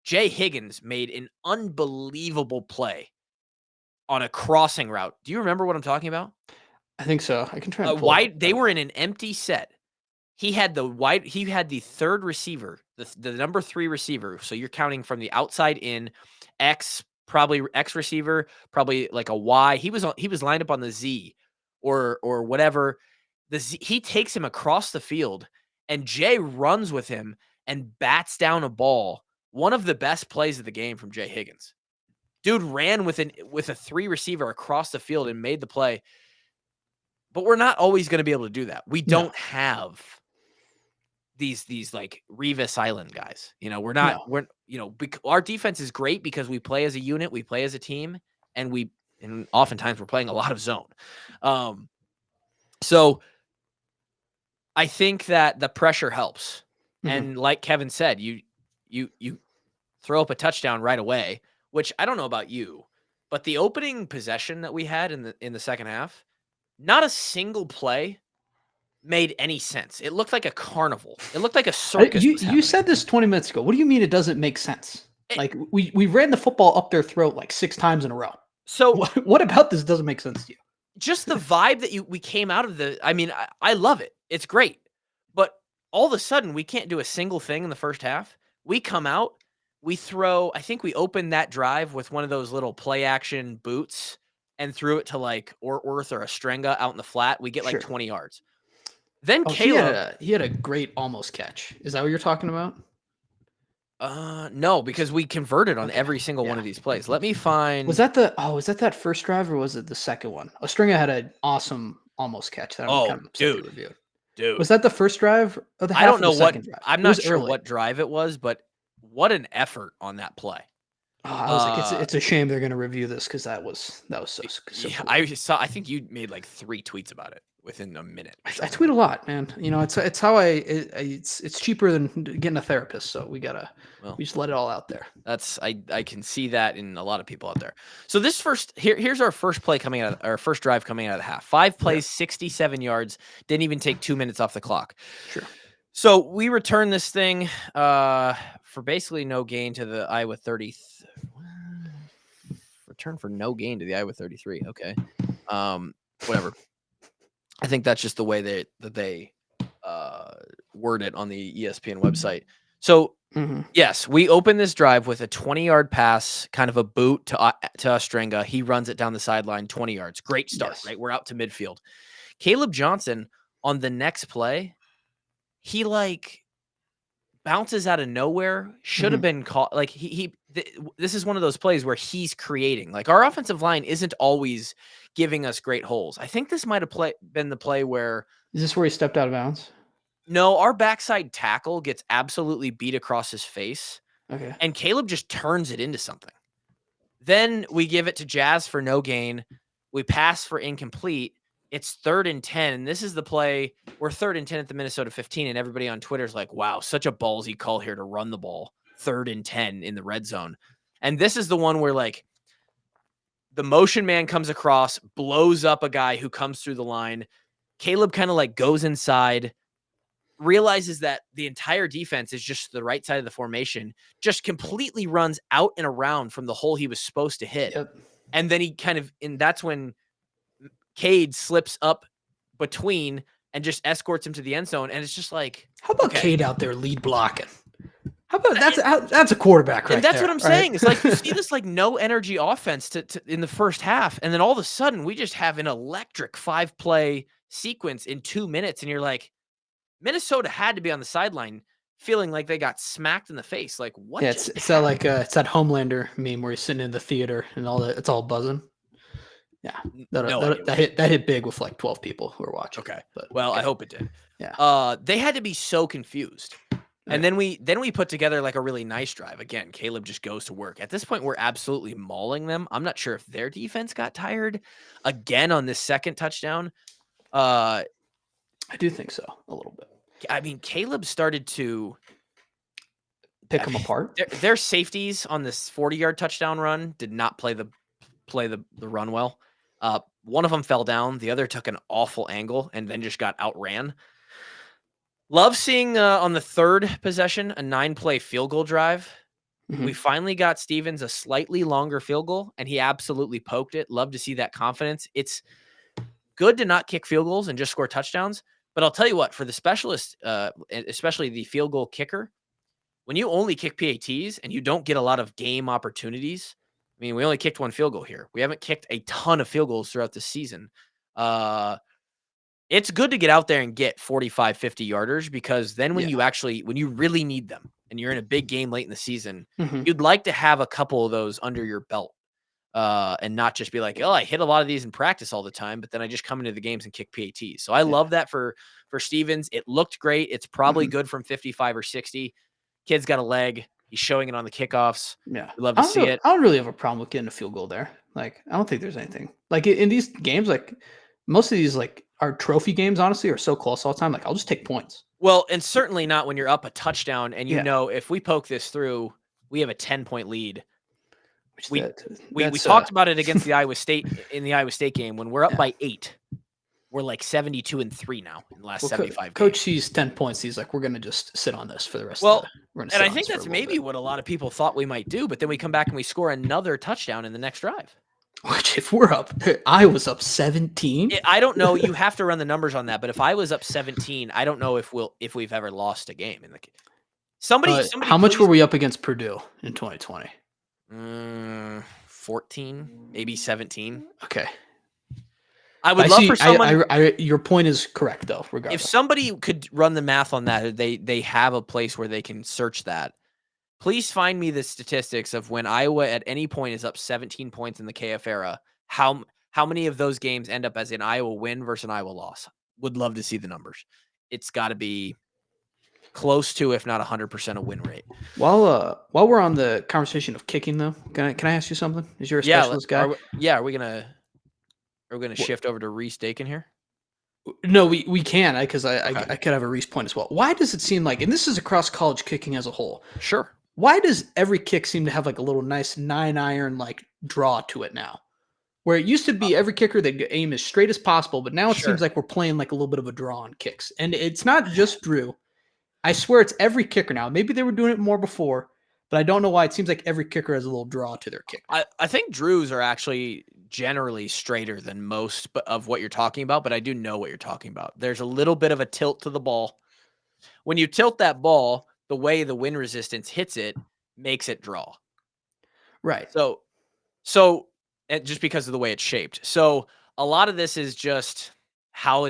Jay Higgins made an unbelievable play on a crossing route. Do you remember what I'm talking about? I think so. I can try and pull it up. They were in an empty set. He had the third receiver, the number 3 receiver. So you're counting from the outside in, probably X receiver, probably like a Y. He was lined up on the Z or whatever. The Z, he takes him across the field, and Jay runs with him and bats down a ball. One of the best plays of the game from Jay Higgins. Dude ran with a 3 receiver across the field and made the play. But we're not always going to be able to do that. We don't have these like Revis Island guys. You know, our defense is great because we play as a unit, we play as a team, and oftentimes we're playing a lot of zone. So I think that the pressure helps. Mm-hmm. And like Kevin said, you throw up a touchdown right away, which I don't know about you, but the opening possession that we had in the second half, not a single play made any sense. It looked like a carnival. It looked like a circus. You said this 20 minutes ago. What do you mean it doesn't make sense? Like we ran the football up their throat like 6 times in a row. So what about this doesn't make sense to you? Just the vibe that we came out of I mean, I love it. It's great. But all of a sudden we can't do a single thing in the first half. We come out, we throw, I think we opened that drive with one of those little play action boots and threw it to like Ortworth or Ostrenga out in the flat. We get like 20 yards. Then Caleb, he had a great almost catch. Is that what you're talking about? No, because we converted on every single one of these plays. Let me find. Was that that first drive or was it the second one? Ostrenga had an awesome almost catch. That I'm kind of dude. Was that the first drive of the half? I don't know second drive? I'm not sure what drive it was, but what an effort on that play. I was like, it's a shame they're going to review this because that was so yeah, cool. I think you made like 3 tweets about it within a minute. I tweet a lot, man. You know, it's how it's cheaper than getting a therapist, so we just let it all out there. I can see that in a lot of people out there. So this here's our first play coming out, our first drive coming out of the half. 5 plays, 67 yards, didn't even take 2 minutes off the clock. Sure. So we return this thing for basically no gain to the Iowa 30. Return for no gain to the Iowa 33. Okay. Whatever. I think that's just the way that they word it on the ESPN website. So yes, we open this drive with a 20-yard pass, kind of a boot to Ostrenga. He runs it down the sideline, 20 yards. Great start, right? We're out to midfield. Kaleb Johnson on the next play, he like bounces out of nowhere. Should have been caught. Like this is one of those plays where he's creating. Like our offensive line isn't always giving us great holes. I think this might have been the play where. Is this where he stepped out of bounds? No, our backside tackle gets absolutely beat across his face. Okay. And Caleb just turns it into something. Then we give it to Jazz for no gain. We pass for incomplete. It's 3rd and 10. And this is the play. We're 3rd and 10 at the Minnesota 15. And everybody on Twitter is like, wow, such a ballsy call here to run the ball. 3rd and 10 in the red zone. And this is the one where like the motion man comes across, blows up a guy who comes through the line. Caleb kind of like goes inside, realizes that the entire defense is just the right side of the formation, just completely runs out and around from the hole he was supposed to hit. Yep. And then and that's when Cade slips up between and just escorts him to the end zone. And it's just like, how about Cade out there lead blocking? How about that's a quarterback right and that's there, what I'm saying. It's like you see this like no energy offense to in the first half. And then all of a sudden we just have an electric 5-play sequence in 2 minutes. And you're like, Minnesota had to be on the sideline feeling like they got smacked in the face. Like what? Yeah, it's that like it's that Homelander meme where he's sitting in the theater and it's all buzzing. Yeah, that hit big with like 12 people who were watching. Okay, I hope it did. Yeah, they had to be so confused. And then we put together like a really nice drive. Again, Caleb just goes to work. At this point, we're absolutely mauling them. I'm not sure if their defense got tired again on this second touchdown. I do think so, a little bit. I mean, Caleb started to pick them apart. Their safeties on this 40-yard touchdown run did not play the run well. One of them fell down. The other took an awful angle and then just got outran. Love seeing on the third possession a 9-play field goal drive. Mhm. We finally got Stevens a slightly longer field goal, and he absolutely poked it. Love to see that confidence. It's good to not kick field goals and just score touchdowns. But I'll tell you what, for the specialist, especially the field goal kicker, when you only kick PATs and you don't get a lot of game opportunities, I mean, we only kicked one field goal here. We haven't kicked a ton of field goals throughout the season. It's good to get out there and get 45, 50 yarders, because then when you really need them and you're in a big game late in the season, Mhm. you'd like to have a couple of those under your belt, and not just be like, oh, I hit a lot of these in practice all the time, but then I just come into the games and kick PATs. So I love that for Stevens. It looked great. It's probably good from 55 or 60. Kid's got a leg. He's showing it on the kickoffs. Yeah. We love to see it. I don't really have a problem with getting a field goal there. Like, I don't think there's anything. Like, in these games, like, most of these, like, our trophy games, honestly, are so close all the time. Like, I'll just take points. Well, and certainly not when you're up a touchdown and Yeah. if we poke this through, we have a 10-point lead. Which We that's talked about it against the Iowa State in the Iowa State game. When we're up Yeah. by 8, we're like 72-3 now in the last 75 Coach games. sees 10 points. He's like, we're going to just sit on this for the rest Well, of the we're gonna and sit I on think this for that's a little maybe bit. what a lot of people thought we might do, but then we come back and we score another touchdown in the next drive. Which, if we're up, I was up 17. I don't know. You have to run the numbers on that, but if I was up 17, I don't know if we've ever lost a game in the. Somebody How much please, were we up against Purdue in 2020? 14, maybe 17. Okay. I would love for someone. Your point is correct, though. If Regardless, somebody could run the math on that, they have a place where they can search that. Please find me the statistics of when Iowa at any point is up 17 points in the KF era. How many of those games end up as an Iowa win versus an Iowa loss? Would love to see the numbers. It's got to be close to, if not 100%, a win rate. while we're on the conversation of kicking, though, can I ask you something? Is you're a specialist guy? Are we gonna shift over to Reese Dakin here? No, we can, because I Okay. could have a Reese point as well. Why does it seem like, and this is across college kicking as a whole, Sure. why does every kick seem to have like a little nice 9-iron like draw to it now? Where it used to be every kicker they aim as straight as possible, but now it Sure. seems like we're playing like a little bit of a draw on kicks. And it's not just Drew. I swear it's every kicker now. Maybe they were doing it more before, but I don't know why. It seems like every kicker has a little draw to their kick. I think Drews are actually generally straighter than most of what you're talking about, but I do know what you're talking about. There's a little bit of a tilt to the ball. When you tilt that ball, the way the wind resistance hits it makes it draw. Right. So just because of the way it's shaped. So a lot of this is just how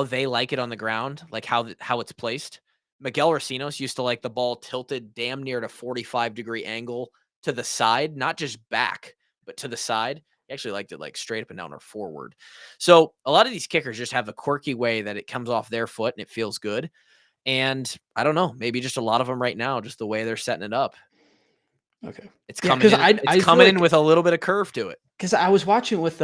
they like it on the ground, like how it's placed. Miguel Racinos used to like the ball tilted damn near at a 45-degree angle to the side, not just back, but to the side. He actually liked it like straight up and down or forward. So a lot of these kickers just have a quirky way that it comes off their foot and it feels good. And I don't know, maybe just a lot of them right now, just the way they're setting it up. Okay. It's coming in. It's coming in with a little bit of curve to it. Because I was watching with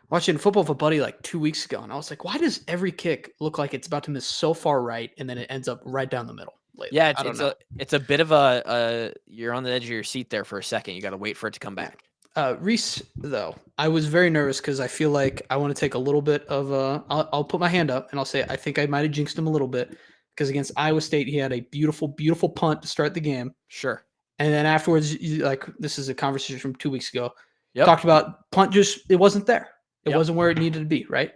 watching football with a buddy like 2 weeks ago, and I was like, why does every kick look like it's about to miss so far right, and then it ends up right down the middle? Lately? Yeah, I don't know. It's a bit of a you're on the edge of your seat there for a second. You got to wait for it to come back. Reese, though, I was very nervous because I feel like I want to take a little bit of I'll put my hand up and I'll say I think I might have jinxed him a little bit, because against Iowa State he had a beautiful, beautiful punt to start the game. Sure. And then afterwards, this is a conversation from 2 weeks ago. Yep. Talked about punt, it wasn't there. It Yep. wasn't where it needed to be, right?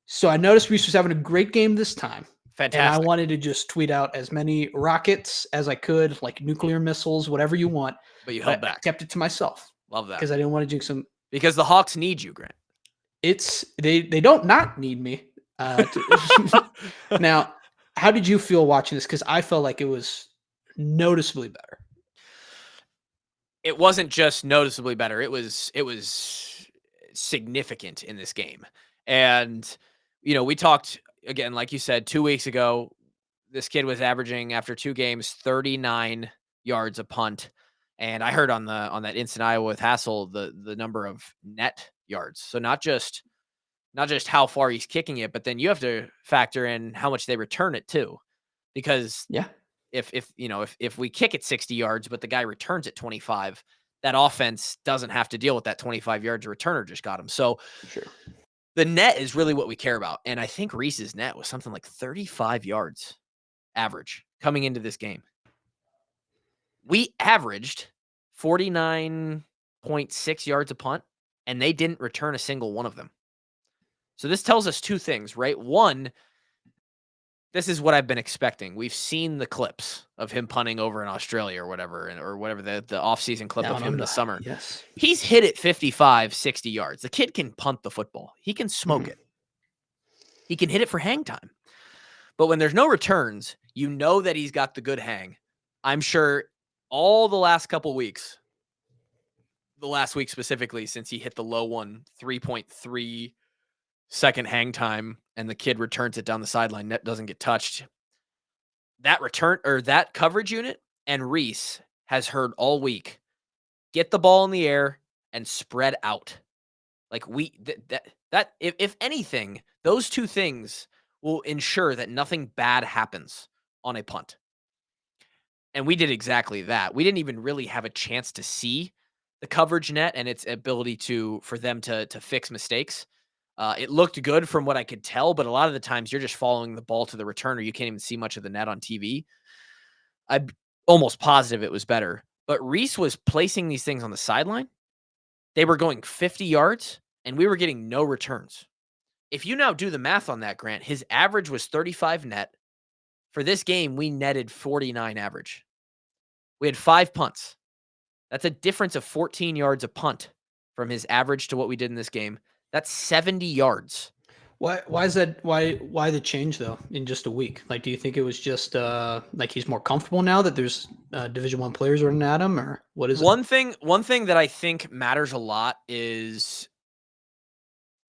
So I noticed Reese was having a great game this time. Fantastic. And I wanted to just tweet out as many rockets as I could, like nuclear missiles, whatever you want. But you held back. I kept it to myself. Love that. Because I didn't want to jinx them. Because the Hawks need you, Grant. They don't not need me. Now, how did you feel watching this? Because I felt like it was noticeably better. It wasn't just noticeably better. It was significant in this game. And, we talked, again, like you said, 2 weeks ago, this kid was averaging, after 2 games, 39 yards a punt. And I heard on that Instant Iowa with Hassel, the number of net yards. So not just how far he's kicking it, but then you have to factor in how much they return it too. Because if we kick it 60 yards, but the guy returns it 25, that offense doesn't have to deal with that 25 yards a returner just got him. So sure. The net is really what we care about. And I think Reese's net was something like 35 yards average coming into this game. We averaged 49.6 yards a punt, and they didn't return a single one of them. So this tells us two things, right? One, this is what I've been expecting. We've seen the clips of him punting over in Australia or whatever, or whatever the offseason clip of him in the summer. Yes. He's hit it 55, 60 yards. The kid can punt the football. He can smoke it. He can hit it for hang time. But when there's no returns, you know that he's got the good hang. I'm sure all the last couple weeks, the last week specifically, since he hit the low one, 3.3 second hang time, and the kid returns it down the sideline, net doesn't get touched. That return or that coverage unit and Reese has heard all week, get the ball in the air and spread out. Like if anything, those two things will ensure that nothing bad happens on a punt. And we did exactly that. We didn't even really have a chance to see the coverage net and its ability for them to fix mistakes. It looked good from what I could tell, but a lot of the times you're just following the ball to the returner. You can't even see much of the net on TV. I'm almost positive it was better. But Reese was placing these things on the sideline. They were going 50 yards, and we were getting no returns. If you now do the math on that, Grant, his average was 35 net. For this game, we netted 49 average. We had 5 punts. That's a difference of 14 yards a punt from his average to what we did in this game. That's 70 yards. Why is that? Why the change though in just a week? Like, do you think it was just like he's more comfortable now that there's Division I players running at him, or what is One thing that I think matters a lot is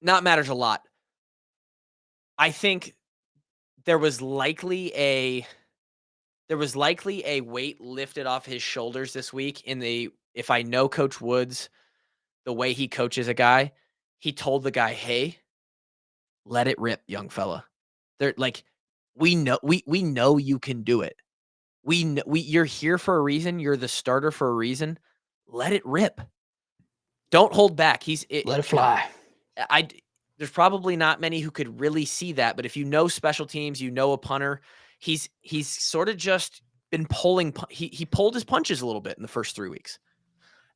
not matters a lot. I think there was likely a weight lifted off his shoulders this week if I know Coach Woods, the way he coaches a guy, he told the guy, "Hey, let it rip, young fella." They're like, we know you can do it. You're here for a reason. You're the starter for a reason. Let it rip. Don't hold back. let it fly. There's probably not many who could really see that, but if you know special teams, you know a punter, he's sort of just been pulling. He pulled his punches a little bit in the first 3 weeks,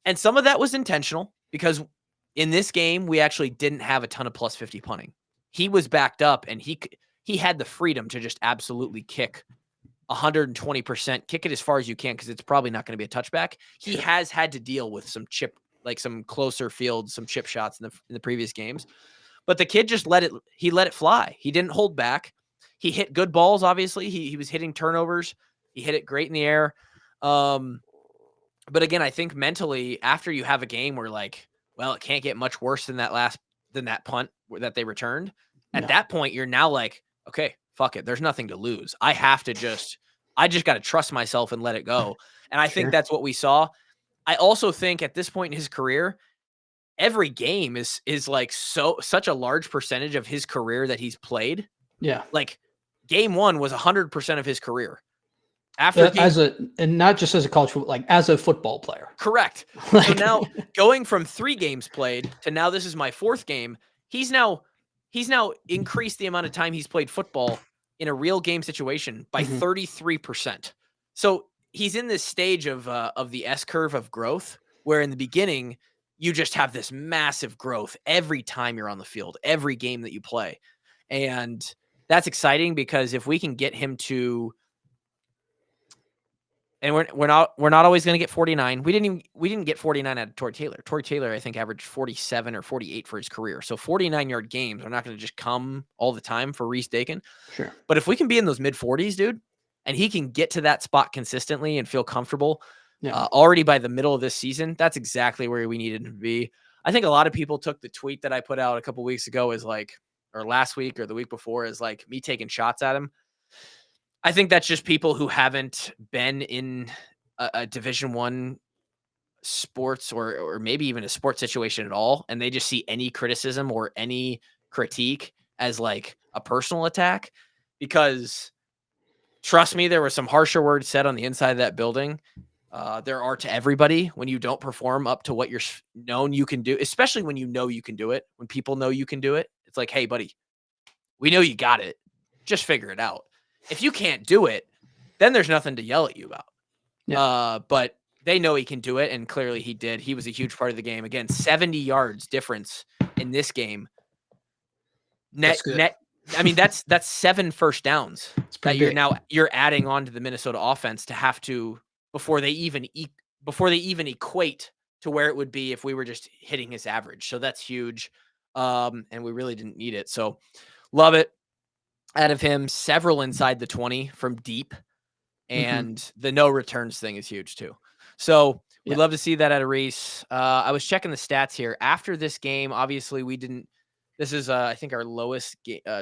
and some of that was intentional because in this game we actually didn't have a ton of plus 50 punting. He was backed up, and he had the freedom to just absolutely kick 120%, kick it as far as you can because it's probably not going to be a touchback. He has had to deal with some some closer fields, some chip shots in the previous games. But the kid just let it fly. He didn't hold back. He hit good balls, obviously. He was hitting turnovers. He hit it great in the air. But again, I think mentally, after you have a game where it can't get much worse than that punt that they returned. At that point, you're now like, okay, fuck it. There's nothing to lose. I just got to trust myself and let it go. And I think that's what we saw. I also think at this point in his career, every game is like such a large percentage of his career that he's played. Yeah. Like game 1 was 100% of his career. And not just as a college football, like as a football player. Correct. So now going from 3 games played to now this is my 4th game, he's now increased the amount of time he's played football in a real game situation by 33%. So he's in this stage of the S curve of growth, where in the beginning you just have this massive growth every time you're on the field, every game that you play. And that's exciting because if we can get him to, and we're not always going to get 49. We didn't get 49 out of Torrey Taylor. Torrey Taylor, I think, averaged 47 or 48 for his career. So 49-yard games are not going to just come all the time for Reese Dakin. Sure. But if we can be in those mid-40s, dude, and he can get to that spot consistently and feel comfortable already by the middle of this season, that's exactly where we needed him to be. I think a lot of people took the tweet that I put out a couple weeks ago or last week or the week before as me taking shots at him. I think that's just people who haven't been in a Division I sports or maybe even a sports situation at all, and they just see any criticism or any critique as a personal attack. Because trust me, there were some harsher words said on the inside of that building. There are to everybody when you don't perform up to what you're known you can do, especially when you know you can do it, when people know you can do it. It's like, hey, buddy, we know you got it. Just figure it out. If you can't do it, then there's nothing to yell at you about. Yeah. But they know he can do it, and clearly he did. He was a huge part of the game. Again, 70 yards difference in this game. That's good. Net. I mean, that's 7 first downs It's pretty that big. you're adding on to the Minnesota offense to have to before they even equate to where it would be if we were just hitting his average. So that's huge. And we really didn't need it. So love it out of him. Several inside the 20 from deep. And the no returns thing is huge too. So we'd love to see that out of Reese. I was checking the stats here. After this game, obviously we didn't. This is, I think, our lowest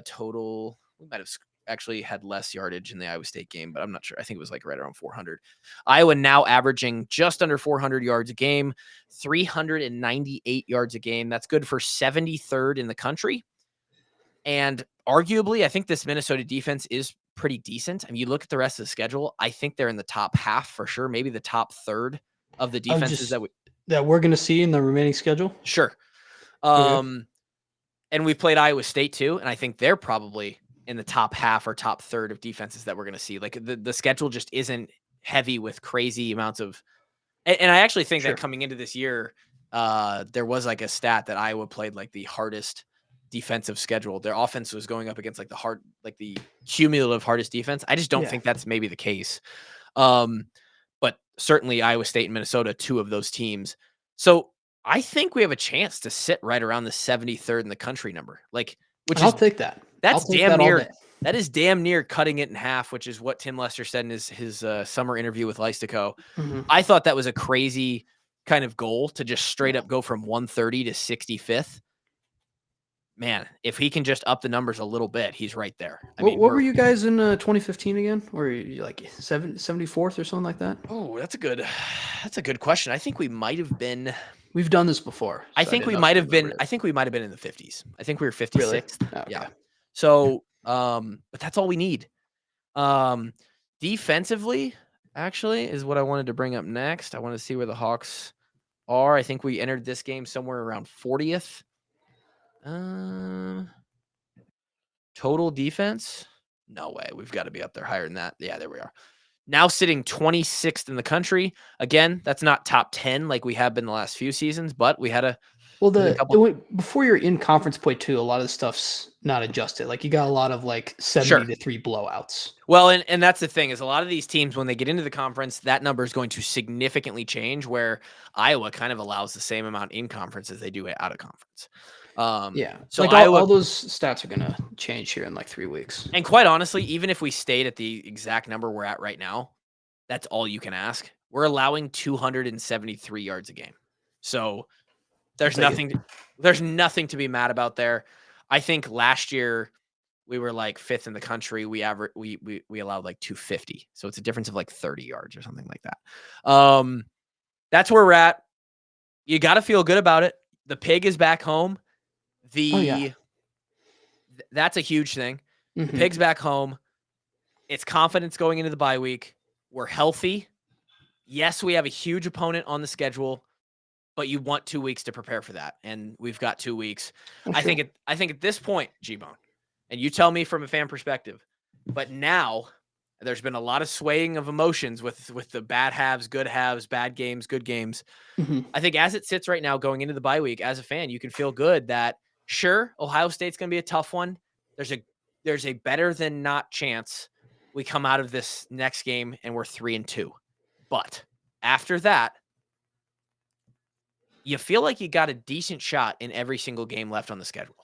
total. We might have actually had less yardage in the Iowa State game, but I'm not sure. I think it was like right around 400. Iowa now averaging just under 400 yards a game, 398 yards a game. That's good for 73rd in the country. And arguably, I think this Minnesota defense is pretty decent. I mean, you look at the rest of the schedule, I think they're in the top half for sure, maybe the top third of the defenses that we're going to see in the remaining schedule. Sure. And we've played Iowa State too, and I think they're probably in the top half or top third of defenses that we're going to see. Like the schedule just isn't heavy with crazy amounts of, and I actually think that coming into this year, there was like a stat that Iowa played like the hardest defensive schedule. Their offense was going up against like the cumulative hardest defense. I just don't think that's maybe the case. But certainly Iowa State and Minnesota, two of those teams. So I think we have a chance to sit right around the 73rd in the country number. Like, I'll take that. That's damn near. That is damn near cutting it in half, which is what Tim Lester said in his summer interview with Leistico. I thought that was a crazy kind of goal to just straight up go from 130 to 65th. Man, if he can just up the numbers a little bit, he's right there. What were you guys in 2015 again? Were you like 74th or something like that? Oh, that's a good question. I think we might have been. We've done this before. So I think we might have been. I think we might have been in the 50s. I think we were 56th. Really? Okay. Yeah. So, but that's all we need. Defensively, actually, is what I wanted to bring up next. I want to see where the Hawks are. I think we entered this game somewhere around 40th. Total defense? No way. We've got to be up there higher than that. Yeah, there we are. Now sitting 26th in the country. Again, that's not top 10 like we have been the last few seasons, but we had a before you're in conference play too, a lot of the stuff's not adjusted. Like you got a lot of like 70-3 blowouts. Well, and that's the thing is a lot of these teams, when they get into the conference, that number is going to significantly change, where Iowa kind of allows the same amount in conference as they do out of conference. So like all those stats are going to change here in like 3 weeks. And quite honestly, even if we stayed at the exact number we're at right now, that's all you can ask. We're allowing 273 yards a game. So there's nothing to be mad about there. I think last year we were like 5th in the country. We allowed like 250. So it's a difference of like 30 yards or something like that. That's where we're at. You got to feel good about it. The pig is back home. That's a huge thing. The pig's back home. It's confidence going into the bye week. We're healthy. Yes, we have a huge opponent on the schedule, but you want 2 weeks to prepare for that, and we've got 2 weeks. I think at this point, G-Bone, and you tell me from a fan perspective, but now there's been a lot of swaying of emotions with the bad halves, bad games, good games. I think as it sits right now going into the bye week, as a fan, you can feel good that sure, Ohio State's going to be a tough one. There's a better than not chance we come out of this next game and we're 3-2. But after that, you feel like you got a decent shot in every single game left on the schedule.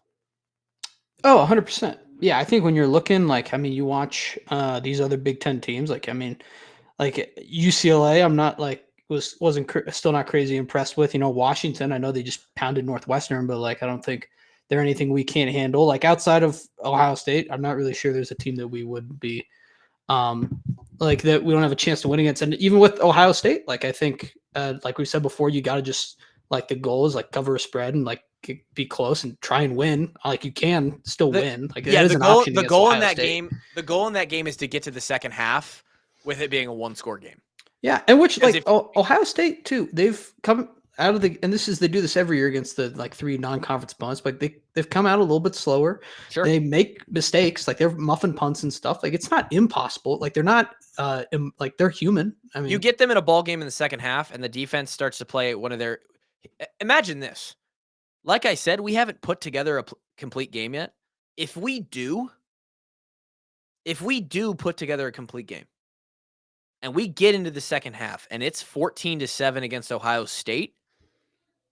Oh, 100%. Yeah, I think when you're looking, like, I mean, you watch these other Big Ten teams, like, I mean, like UCLA, I'm not like, still not crazy impressed with. Washington, I know they just pounded Northwestern, but like, I don't think they're anything we can't handle. Like outside of Ohio State, I'm not really sure there's a team that we would be like that we don't have a chance to win against. And even with Ohio State, like I think, like we said before, you got to just like the goal is like cover a spread and like be close and try and win. Like you can still win. Like yeah, the goal in that game is to get to the second half with it being a 1-score game. Yeah, and which like Ohio State too, they've come out of the, and they do this every year against the like 3 non-conference opponents, but they've come out a little bit slower. Sure. They make mistakes, like they're muffin punts and stuff. Like it's not impossible. Like they're not like they're human. I mean, You get them in a ball game in the second half, and the defense starts to play one of their. Imagine this. Like I said, we haven't put together a complete game yet. If we do put together a complete game, and we get into the second half, and it's 14-7 against Ohio State,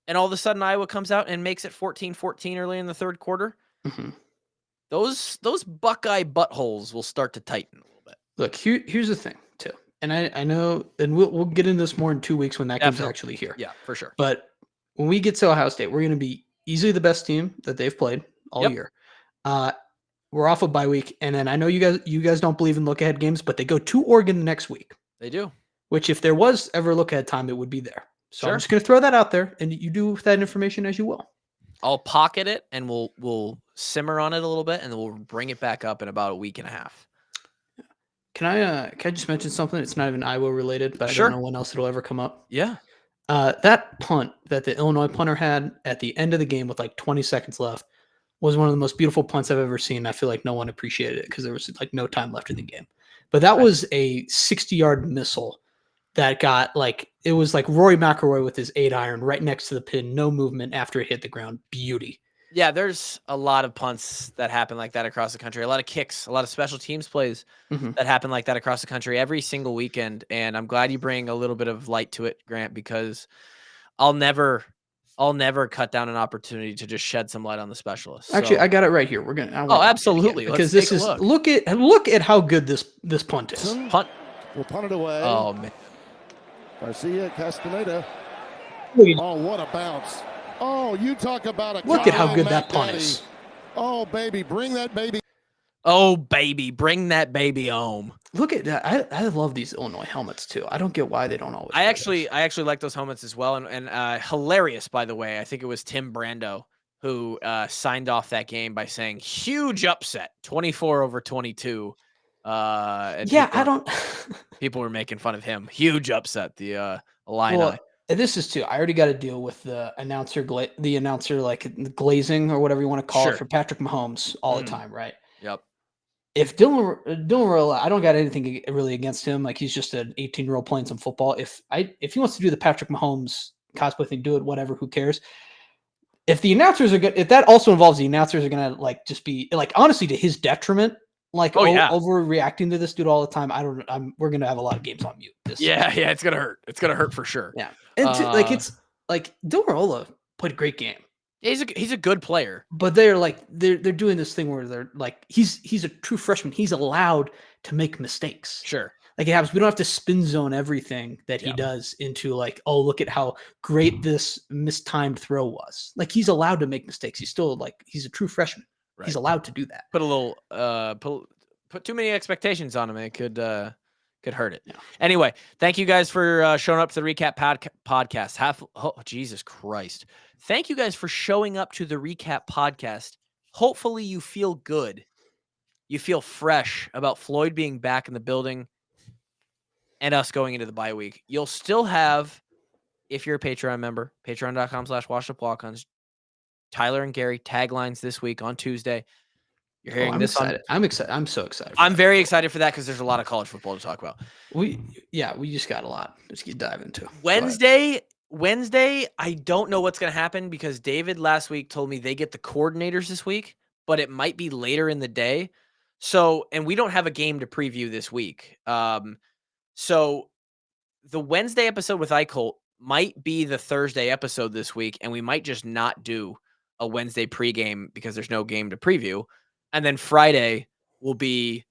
and all of a sudden Iowa comes out and makes it 14-14 early in the third quarter, those Buckeye buttholes will start to tighten a little bit. Look, here's the thing too, and I know, and we'll get into this more in 2 weeks when that game's actually here. Yeah, for sure. But when we get to Ohio State, we're going to be easily the best team that they've played all year. We're off a bye week, and then I know you guys don't believe in look ahead games, but they go to Oregon next week. They do. Which, if there was ever look ahead time, it would be there. So Sure. I'm just going to throw that out there, and you do with that information as you will. I'll pocket it, and we'll simmer on it a little bit, and then we'll bring it back up in about a week and a half. Can I just mention something? It's not even Iowa related, but I don't know when else it'll ever come up. Yeah. That punt that the Illinois punter had at the end of the game with like 20 seconds left was one of the most beautiful punts I've ever seen. I feel like no one appreciated it because there was like no time left in the game. But that was a 60-yard missile that got like, it was like Rory McIlroy with his 8-iron right next to the pin, no movement after it hit the ground. Beauty. Yeah, there's a lot of punts that happen like that across the country. A lot of kicks, a lot of special teams plays that happen like that across the country every single weekend. And I'm glad you bring a little bit of light to it, Grant, because I'll never cut down an opportunity to just shed some light on the specialists. Actually, I got it right here. We're gonna. Absolutely, because this is look at how good this punt is. Punt. We'll punt it away. Oh man. Garcia Castaneda. Oh, what a bounce! Oh, you talk about a. Look at how good that punt is. Oh baby, bring that baby. Oh baby, bring that baby home. Look at that. I love these Illinois helmets too. I don't get why they don't always. I actually like those helmets as well. And hilarious, by the way. I think it was Tim Brando who signed off that game by saying huge upset, 24-22. People were making fun of him. Huge upset. The Illini. Well, this is too. I already got to deal with the announcer, like glazing or whatever you want to call it for Patrick Mahomes all the time, right? Yep. If Dylan Rolla, I don't got anything really against him. Like he's just an 18-year-old playing some football. If he wants to do the Patrick Mahomes cosplay thing, do it. Whatever. Who cares? If the announcers are good, if that also involves the announcers are gonna like just be like honestly to his detriment, like overreacting to this dude all the time. We're gonna have a lot of games on mute. It's gonna hurt. It's gonna hurt for sure. Yeah, and it's like Dylan Rolla played a great game. He's a good player, but they're doing this thing where they're like he's a true freshman. He's allowed to make mistakes. Sure, like it happens. We don't have to spin zone everything that he does into like, oh, look at how great this mistimed throw was. Like he's allowed to make mistakes. He's still he's a true freshman. Right. He's allowed to do that. Put a little put too many expectations on him. It could hurt it. Yeah. Anyway, thank you guys for showing up to the Recap podcast. Jesus Christ. Thank you guys for showing up to the Recap podcast. Hopefully you feel good. You feel fresh about Floyd being back in the building and us going into the bye week. You'll still have, if you're a Patreon member, patreon.com/washuplocons, Tyler and Gary taglines this week on Tuesday. You're hearing I'm this. Excited. I'm excited. I'm so excited. I'm very excited for that because there's a lot of college football to talk about. We just got a lot. Let's dive into Wednesday. I don't know what's going to happen because David last week told me they get the coordinators this week, but it might be later in the day. So, and we don't have a game to preview this week. So the Wednesday episode with Eichholt might be the Thursday episode this week, and we might just not do a Wednesday pregame because there's no game to preview. And then Friday will be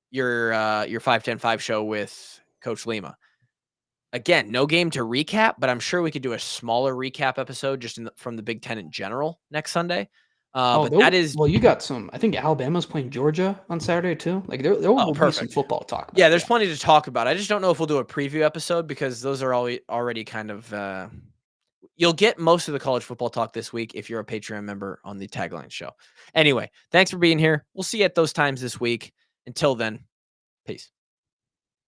your 5-10-5 show with Coach Lima. Again, no game to recap, but I'm sure we could do a smaller recap episode just from the Big Ten in general next Sunday. You got some. I think Alabama's playing Georgia on Saturday too. Like there will be some football talk. Yeah, there's plenty to talk about. I just don't know if we'll do a preview episode because those are already kind of. You'll get most of the college football talk this week if you're a Patreon member on the Tagline Show. Anyway, thanks for being here. We'll see you at those times this week. Until then, peace.